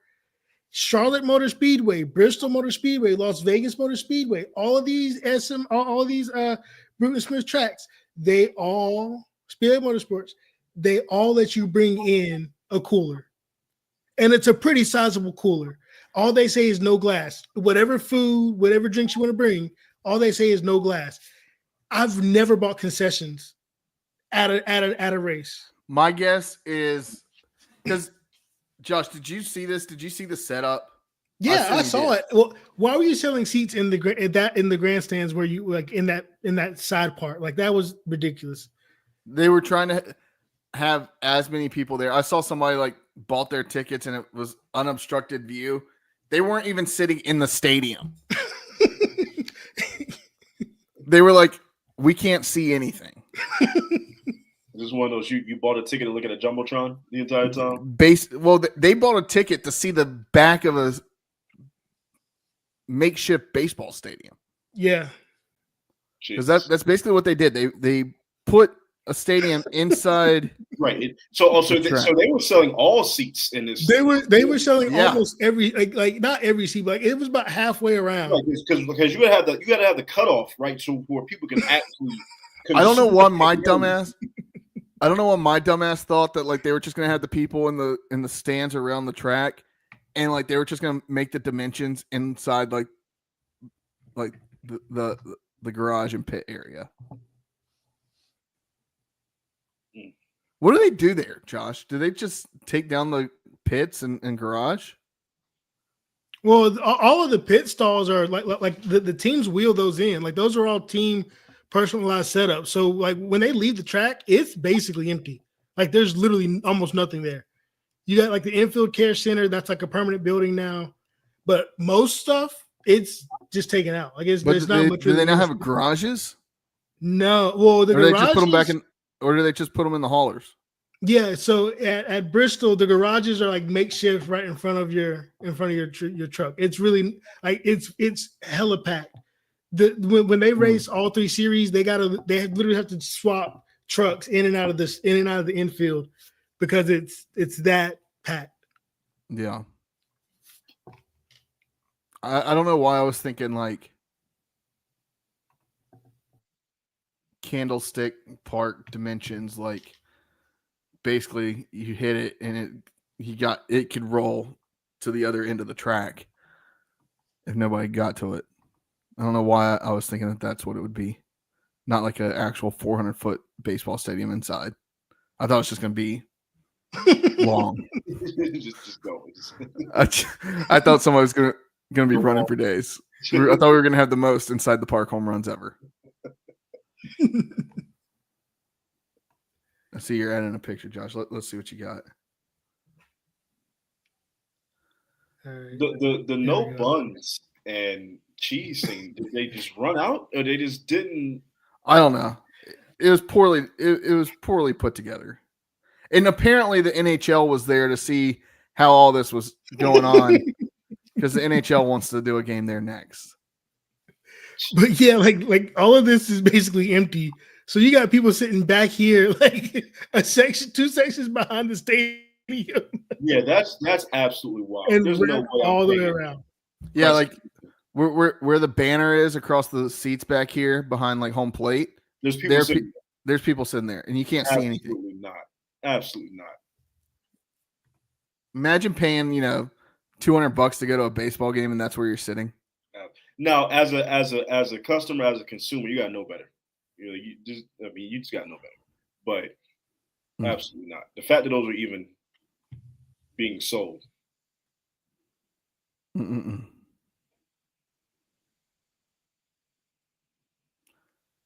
Charlotte Motor Speedway, Bristol Motor Speedway, Las Vegas Motor Speedway, all of these Bruton Smith tracks, they all, Speedway Motorsports, they all let you bring in a cooler. And it's a pretty sizable cooler. All they say is no glass. Whatever food, whatever drinks you want to bring, all they say is no glass. I've never bought concessions at a race. My guess is because Josh, did you see this? Did you see the setup? Yeah, I saw it. Well, why were you selling seats in the grandstands where you like in that side part? Like that was ridiculous. They were trying to have as many people there. I saw somebody like bought their tickets and it was unobstructed view. They weren't even sitting in the stadium. They were like, we can't see anything. This is one of those you bought a ticket to look at a jumbotron the entire time. They bought a ticket to see the back of a makeshift baseball stadium. Yeah, because that's basically what they did. They put a stadium inside. Right. So they were selling all seats in this. They were selling almost every like not every seat, but like it was about halfway around. Right, because you gotta have the cutoff right, so where people can actually. I don't know why my dumbass thought that like they were just gonna have the people in the stands around the track, and like they were just gonna make the dimensions inside like the garage and pit area. What do they do there, Josh? Do they just take down the pits and garage? Well, all of the pit stalls are like the teams wheel those in. Like those are all team personalized setups. So like when they leave the track, it's basically empty. Like there's literally almost nothing there. You got like the infield care center. That's like a permanent building now. But most stuff, it's just taken out. Like it's not much. Do they not have garages? No. Well, the garages. They just put them back in. Or do they just put them in the haulers? Yeah, so at Bristol, the garages are like makeshift right in front of your truck. It's really like it's hella packed. when they race all 3 series, they literally have to swap trucks in and out of the infield because it's that packed. Yeah. I don't know why I was thinking like Candlestick Park dimensions, like basically you hit it and it could roll to the other end of the track if nobody got to it. I don't know why I was thinking that that's what it would be. Not like an actual 400-foot baseball stadium inside. I thought it was just going to be long. just go. I thought somebody was going to be running for days. I thought we were going to have the most inside the park home runs ever. I see you're adding a picture, Josh. Let's see what you got. Right. The no buns and cheese thing, did they just run out or they just didn't? I don't know. It was poorly put together. And apparently the NHL was there to see how all this was going on because the NHL wants to do a game there next. But yeah, like all of this is basically empty. So you got people sitting back here, like a section, 2 sections behind the stadium. Yeah, that's absolutely wild. And There's no way all the way around. Yeah, like where the banner is across the seats back here behind like home plate. There's people there's people sitting there, and you can't see anything. Absolutely not. Absolutely not. Imagine paying $200 to go to a baseball game, and that's where you're sitting. Now, as a customer, as a consumer, you got to know better. You just got to know better. But absolutely not. The fact that those are even being sold.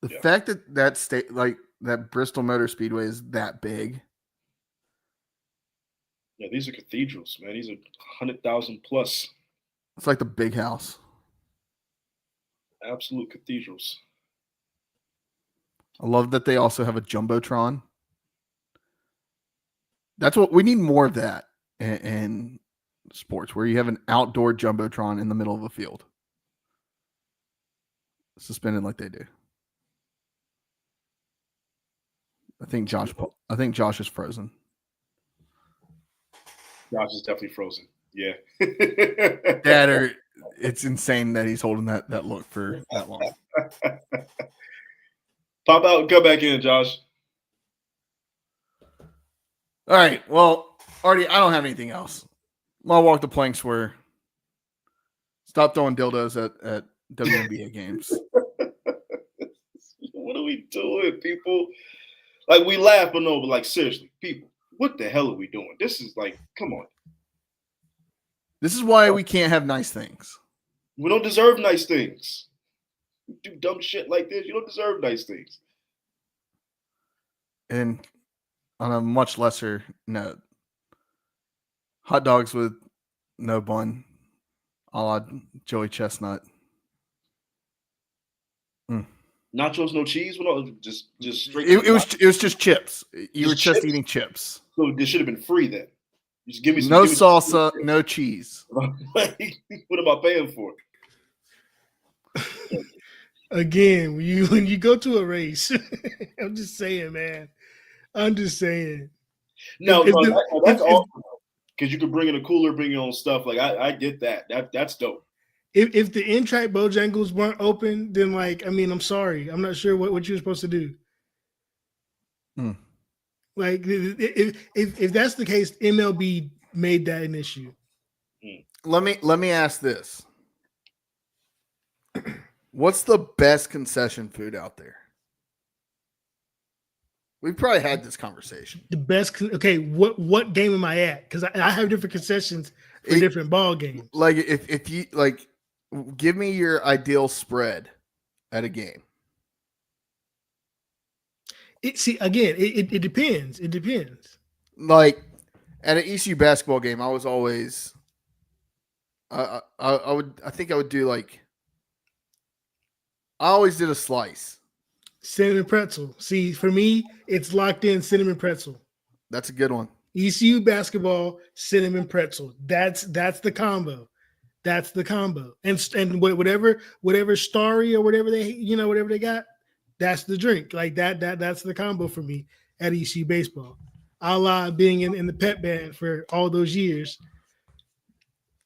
The fact that Bristol Motor Speedway is that big. Yeah, these are cathedrals, man. These are 100,000 plus. It's like the big house. Absolute cathedrals. I love that they also have a Jumbotron. That's what we need more of that in sports, where you have an outdoor Jumbotron in the middle of a field. Suspended like they do. I think Josh is frozen. Josh is definitely frozen. Yeah. It's insane that he's holding that look for that long. Pop out and come back in, Josh. All right. Well, Artie, I don't have anything else. My walk the planks were stop throwing dildos at WNBA games. What are we doing, people? Like, we laugh, but no, but like, seriously, people, what the hell are we doing? This is like, come on. This is why we can't have nice things. We don't deserve nice things. You do dumb shit like this. You don't deserve nice things. And on a much lesser note, hot dogs with no bun, a la Joey Chestnut. Nachos, no cheese. Just straight. It was just chips. You were just eating chips. So this should have been free then. You just give me no salsa, no cheese. What am I paying for? Again, when you go to a race, I'm just saying, man. I'm just saying. No, that's awesome. Because you could bring in a cooler, bring your own stuff. Like I get that. That's dope. If the in-track Bojangles weren't open, then I'm sorry. I'm not sure what you were supposed to do. Like if that's the case, MLB made that an issue. Let me ask this. What's the best concession food out there? We've probably had this conversation. The best. Okay, what game am I at? Because I have different concessions for different ball games. Like if you like, give me your ideal spread at a game. It depends. It depends. Like at an ECU basketball game, I was always, I would do like, I always did a slice. Cinnamon pretzel. See, for me, it's locked in cinnamon pretzel. That's a good one. ECU basketball, cinnamon pretzel. That's the combo. That's the combo. And whatever Starry or whatever they got, that's the drink. Like that's the combo for me at EC baseball. A la being in the pep band for all those years.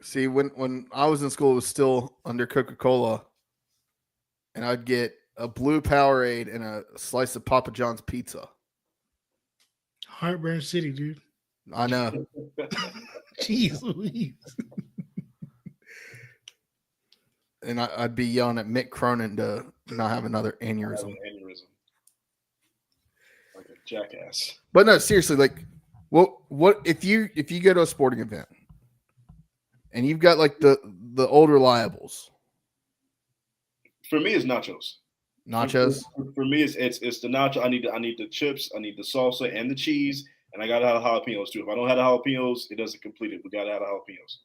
See, when I was in school, it was still under Coca-Cola, and I'd get a blue Powerade and a slice of Papa John's pizza. Heartburn City, dude. I know. Jeez Louise. And I'd be yelling at Mick Cronin to not have another aneurysm. Like a jackass. But no, seriously, like, what if you go to a sporting event and you've got like the old reliables? For me, it's nachos. Nachos. For me, it's the nacho. I need the chips. I need the salsa and the cheese, and I gotta have the jalapenos too. If I don't have the jalapenos, it doesn't complete it. We gotta have the jalapenos.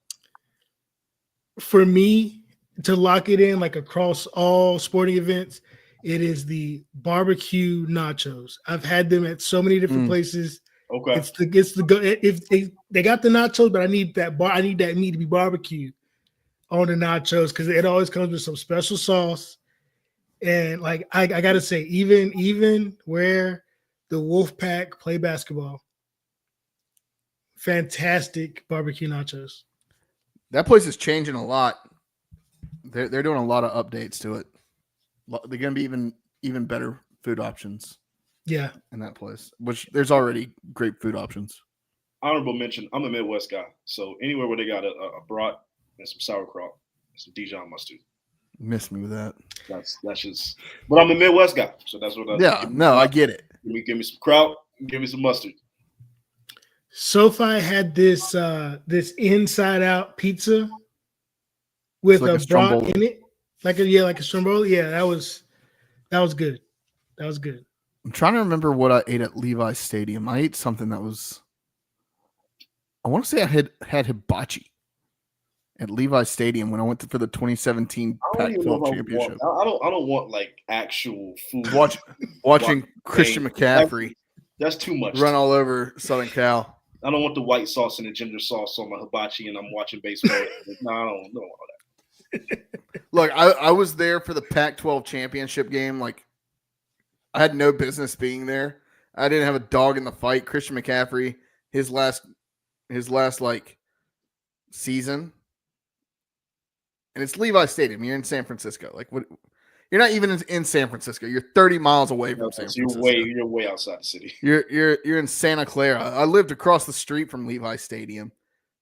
For me, to lock it in like across all sporting events, it is the barbecue nachos. I've had them at so many different places. Okay, it's the if they got the nachos, but I need that meat to be barbecued on the nachos because it always comes with some special sauce. And like I gotta say, even where the Wolfpack play basketball, fantastic barbecue nachos. That place is changing a lot. They're doing a lot of updates to it. They're going to be even better food options. Yeah, in that place, which there's already great food options. Honorable mention: I'm a Midwest guy, so anywhere where they got a brat and some sauerkraut, and some Dijon mustard. Miss me with that. That's just. But I'm a Midwest guy, so that's what. I get it. Give me some kraut. Give me some mustard. SoFi had this inside out pizza with like a brat in it, like a stromboli. Yeah, that was good. That was good. I'm trying to remember what I ate at Levi's Stadium. I ate something that was. I want to say I had hibachi at Levi's Stadium when I went for the 2017 Pac-12 championship. I don't want like actual food. Watching Christian McCaffrey. That's too much. Run all over Southern Cal. I don't want the white sauce and the ginger sauce on my hibachi, and I'm watching baseball. No, I don't want all that. Look, I was there for the Pac-12 championship game. Like, I had no business being there. I didn't have a dog in the fight. Christian McCaffrey, his last like season, and it's Levi's Stadium. You're in San Francisco. Like, what? You're not even in San Francisco. You're 30 miles away from San Francisco. You're way outside the city. You're in Santa Clara. I lived across the street from Levi's Stadium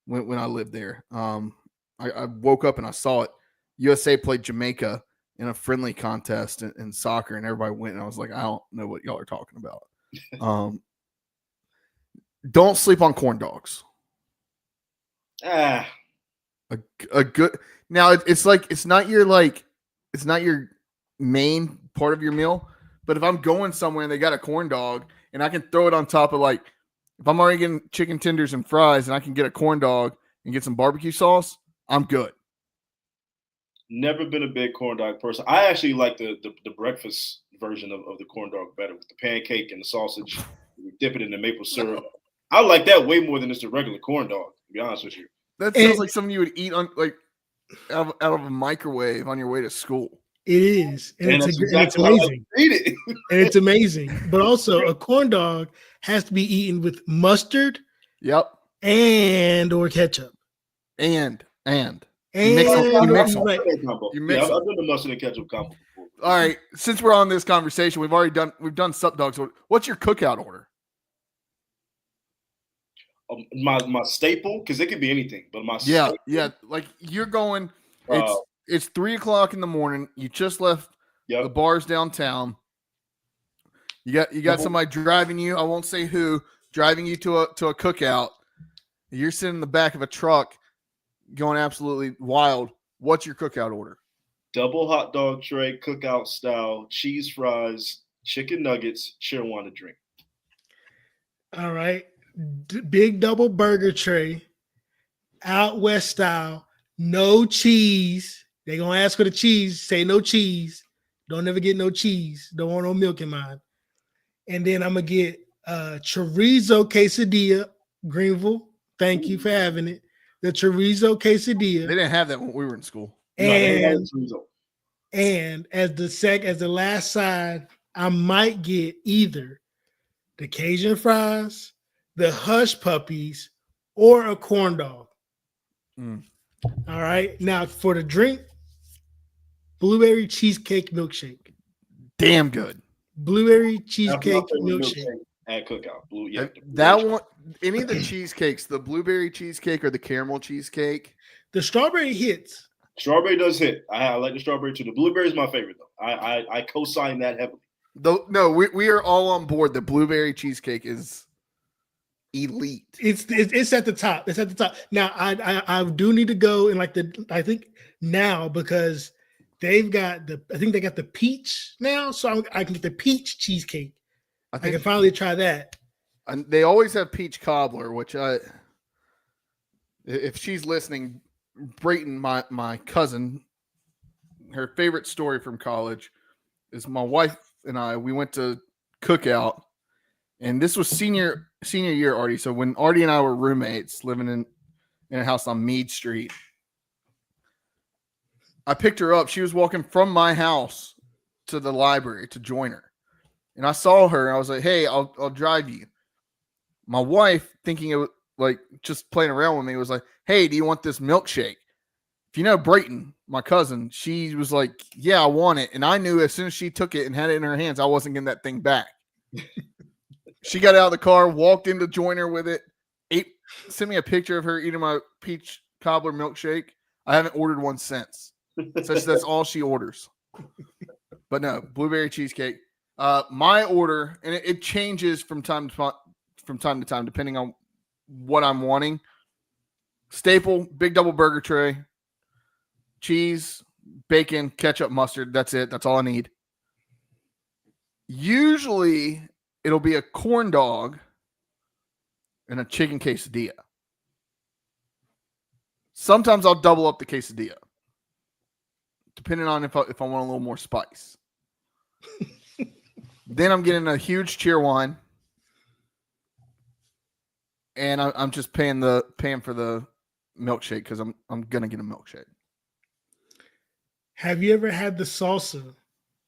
when I lived there. I woke up and I saw it. USA played Jamaica in a friendly contest in soccer, and everybody went. And I was like, I don't know what y'all are talking about. Don't sleep on corn dogs. A good. Now it's like it's not your main part of your meal, but if I'm going somewhere and they got a corn dog and I can throw it on top of, like, if I'm already getting chicken tenders and fries and I can get a corn dog and get some barbecue sauce, I'm good. Never been a big corn dog person. I actually like the breakfast version of the corn dog better, with the pancake and the sausage. You dip it in the maple syrup. I like that way more than just a regular corn dog, to be honest with you. That sounds like something you would eat on, like, out of a microwave on your way to school. It is, and it's amazing. And it's amazing. But also, a corn dog has to be eaten with mustard. Yep. And or ketchup. And you mix them. Yeah, I've done the mustard and ketchup combo before. All right. Since we're on this conversation, we've done Sup Dogs. What's your cookout order? My staple, because it could be anything, but my staple, like you're going. It's 3:00 in the morning. You just left the bars downtown. You got somebody driving you. I won't say who, driving you to a cookout. You're sitting in the back of a truck, going absolutely wild. What's your cookout order? Double hot dog tray, cookout style, cheese fries, chicken nuggets, Cherwana drink. All right, big double burger tray, out west style, no cheese. They gonna ask for the cheese. Say no cheese. Don't ever get no cheese. Don't want no milk in mine. And then I'm gonna get chorizo quesadilla, Greenville. Thank you for having it. the chorizo They quesadilla, didn't have that when we were in school. No, they had and chorizo. and as the last side, I might get either the Cajun fries, the hush puppies, or a corn dog. Mm. All right. Now for the drink, blueberry cheesecake milkshake. Damn good. Blueberry That's cheesecake my favorite milkshake. at Cookout. Blue, yeah, the That blueberry one, any of the cheesecakes, the blueberry cheesecake or the caramel cheesecake. The strawberry hits. Strawberry does hit. I like the strawberry too. The blueberry is my favorite though. I co-sign that heavily. Though no, we are all on board. The blueberry cheesecake is elite. It's at the top. It's at the top. Now I do need to go and I think now because I think they got the peach now, so I can get the peach cheesecake. I can finally try that. And they always have peach cobbler, which if she's listening, Brayton, my cousin, her favorite story from college is my wife and I. We went to Cookout, and this was senior year, Artie. So when Artie and I were roommates living in a house on Meade Street, I picked her up. She was walking from my house to the library to join her, and I saw her. And I was like, "Hey, I'll drive you." My wife, thinking it was like just playing around with me, was like, "Hey, do you want this milkshake?" If you know Brayton, my cousin, she was like, "Yeah, I want it." And I knew as soon as she took it and had it in her hands, I wasn't getting that thing back. She got out of the car, walked in to join her with it, sent me a picture of her eating my peach cobbler milkshake. I haven't ordered one since. That's all she orders. But no, blueberry cheesecake. My order, and it changes from time to time depending on what I'm wanting. Staple, big double burger tray, cheese, bacon, ketchup, mustard. That's it. That's all I need. Usually it'll be a corn dog and a chicken quesadilla. Sometimes I'll double up the quesadilla, depending on if I want a little more spice. Then I'm getting a huge cheer wine, and I'm just paying for the milkshake because I'm gonna get a milkshake. Have you ever had the salsa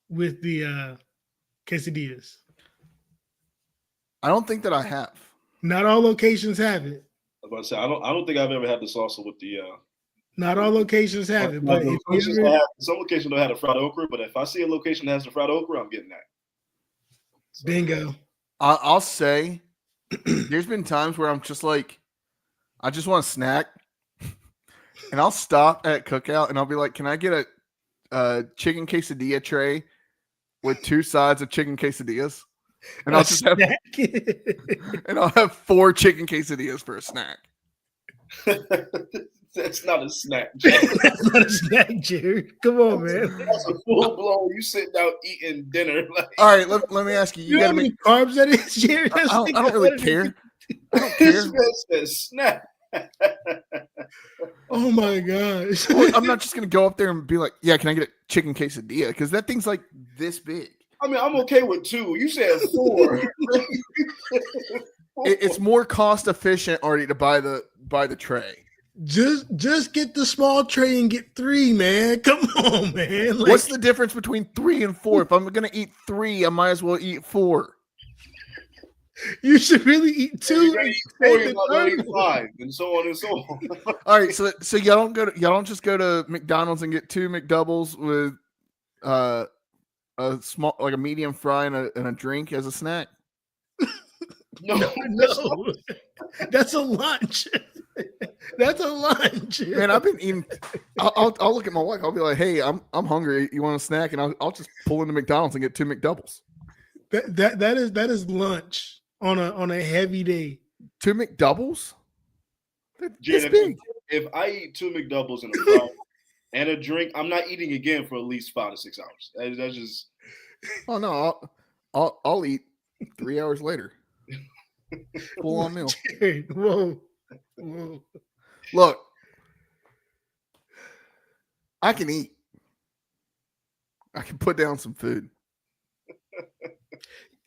with the quesadillas? I don't think that I have. Not all locations have it. I was about to say I don't think I've ever had the salsa with the. Not all locations have it, but some locations don't have the fried okra. But if I see a location that has the fried okra, I'm getting that. So, bingo. I'll say there's been times where I'm just like, I just want a snack, and I'll stop at Cookout and I'll be like, "Can I get a chicken quesadilla tray with 2 sides of chicken quesadillas?" And I'll just have, and I'll have 4 chicken quesadillas for a snack. That's not a snack, Jared. That's not a snack, Jared. Come on, man. That's a full blown. You sitting down eating dinner. Like, all right, let me ask you. You know how many carbs that is, Jared? I don't really care. I don't care. This man said snack. Oh my gosh. Well, I'm not just gonna go up there and be like, "Yeah, can I get a chicken quesadilla?" Because that thing's like this big. I mean, I'm okay with 2. You said 4. It's more cost efficient already to buy the tray. Just get the small tray and get 3, man. Come on, man. Like, what's the difference between 3 and 4? If I'm gonna eat 3, I might as well eat 4. You should really eat 2. You're gonna eat 4, you're not gonna eat 5, and so on and so on. All right, so y'all don't just go to McDonald's and get 2 McDoubles with a small, like a medium fry and a drink as a snack. No. That's a lunch. That's a lunch. Man, I've been eating. I'll look at my wife. I'll be like, "Hey, I'm hungry. You want a snack?" And I'll just pull into McDonald's and get 2 McDoubles. That is lunch on a heavy day. 2 McDoubles? Jared, big. If I eat 2 McDoubles and a fry and a drink, I'm not eating again for at least 5 to 6 hours. That's just. Oh no, I'll eat 3 hours later. Full on meal. Jared, whoa. Look, I can eat. I can put down some food.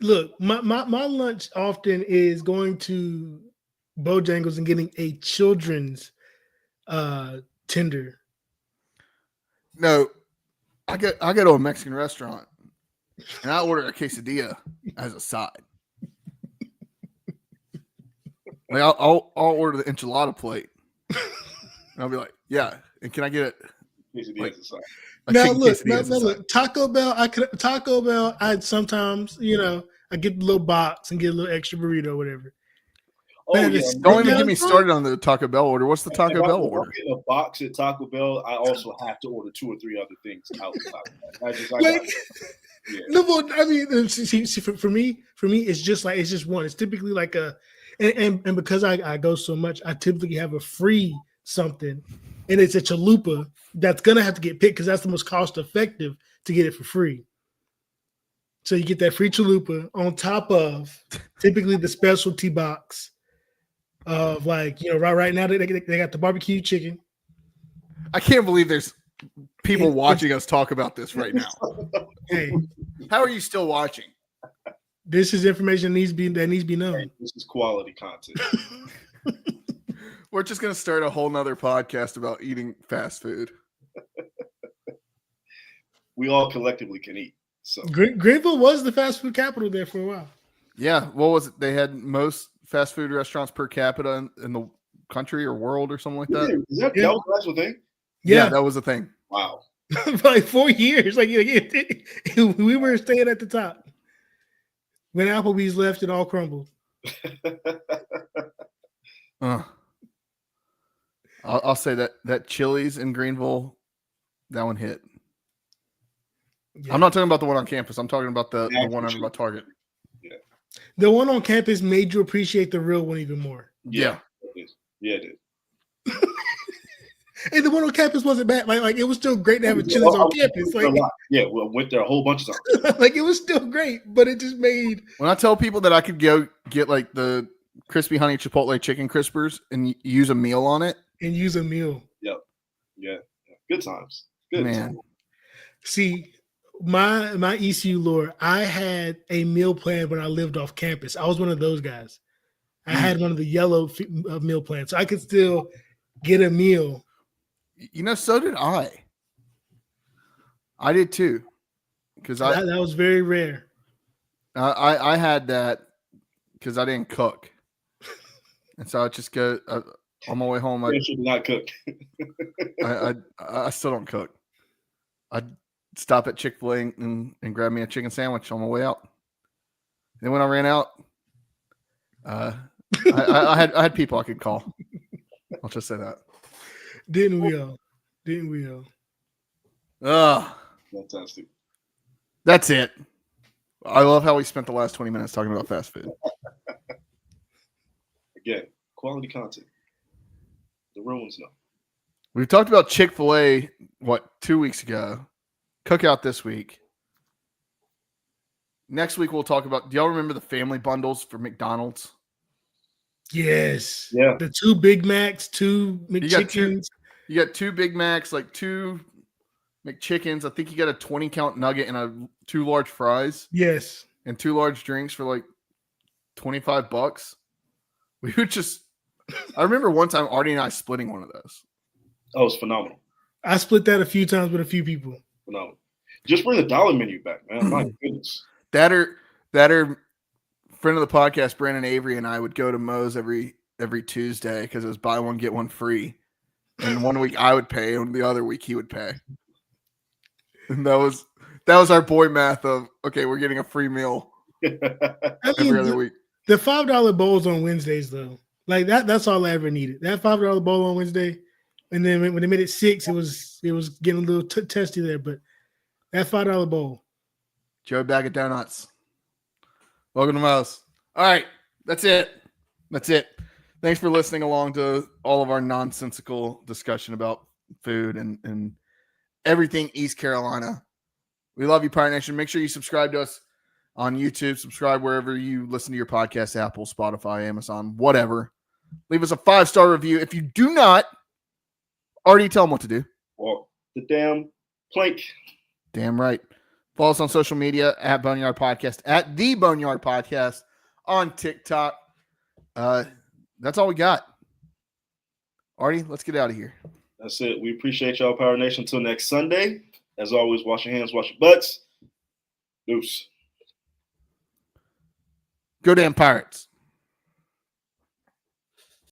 Look, my lunch often is going to Bojangles and getting a children's tender. No, I go to a Mexican restaurant and I order a quesadilla as a side. Like I'll order the enchilada plate, and I'll be like, yeah, and can I get it? Quesadilla as a side. Now look, Taco Bell. I'd sometimes, I get the little box and get a little extra burrito, or whatever. Oh yeah, don't even get me started on the Taco Bell order. What's the Taco Bell order? In a box at Taco Bell, I also have to order 2 or 3 other things out the Taco Bell. No, but I mean, see, for me, it's just one. It's typically like and because I go so much, I typically have a free something, and it's a chalupa that's gonna have to get picked because that's the most cost effective to get it for free. So you get that free chalupa on top of typically the specialty box of right now they got the barbecue chicken. I can't believe there's people watching us talk about this right now. Hey, how are you still watching? This is information that needs to be known. This is quality content. We're just gonna start a whole nother podcast about eating fast food. We all collectively can eat. So Greenville was the fast food capital there for a while. Yeah, what was it? They had most fast food restaurants per capita in the country or world or something like that. That was the actual thing? Yeah, that was the thing. Wow. For like 4 years. We were staying at the top. When Applebee's left, it all crumbled. I'll say that Chili's in Greenville, that one hit. Yeah. I'm not talking about the one on campus. I'm talking about the one over by Target. Yeah. The one on campus made you appreciate the real one even more. Yeah. Yeah, it did. And the one on campus wasn't bad. Like it was still great to have a Chili's on campus. Yeah, well, went there a whole bunch of times. Like it was still great, but it just made. When I tell people that I could go get like the crispy honey chipotle chicken crispers and use a meal on it. And use a meal. Yep. Yeah. Good times. Good man. See, my ECU lore, I had a meal plan when I lived off campus. I was one of those guys. I had one of the yellow meal plans, so I could still get a meal. So did I. I did too, because that was very rare. I had that because I didn't cook, and so I just go on my way home. I should not cook. I still don't cook. I stop at Chick-fil-A and grab me a chicken sandwich on my way out. And when I ran out, I had people I could call. I'll just say that. Didn't we all? Fantastic. That's it. I love how we spent the last 20 minutes talking about fast food. Again, quality content. The real ones know. We've talked about Chick-fil-A, 2 weeks ago. Cookout this week. Next week we'll talk about. Do y'all remember the family bundles for McDonald's? Yes. Yeah. The 2 Big Macs, 2 McChickens. You got 2 Big Macs, like 2 McChickens. I think you got a 20-count nugget and 2 large fries. Yes. And 2 large drinks for like $25. We would just. I remember one time Artie and I splitting one of those. Oh, it's phenomenal. I split that a few times with a few people. Phenomenal. Just bring the dollar menu back, man. My goodness. That or friend of the podcast, Brandon Avery, and I would go to Moe's every Tuesday because it was buy one get one free. And one week I would pay, and the other week he would pay. And that was our boy math of okay, we're getting a free meal every other week. The $5 bowls on Wednesdays though, like that's all I ever needed. That $5 bowl on Wednesday, and then when they made it $6, it was getting a little testy there. But that $5 bowl. Joe Bag of Donuts. Welcome to Mouse. All right. That's it. Thanks for listening along to all of our nonsensical discussion about food and everything East Carolina. We love you, Pirate Nation. Make sure you subscribe to us on YouTube. Subscribe wherever you listen to your podcast, Apple, Spotify, Amazon, whatever. Leave us a 5-star review. If you do not, already tell them what to do. Well, the damn plank. Damn right. Follow us on social media at Boneyard Podcast, at the Boneyard Podcast on TikTok. That's all we got. Artie, let's get out of here. That's it. We appreciate y'all, Power Nation. Until next Sunday. As always, wash your hands, wash your butts. Deuce. Go damn Pirates.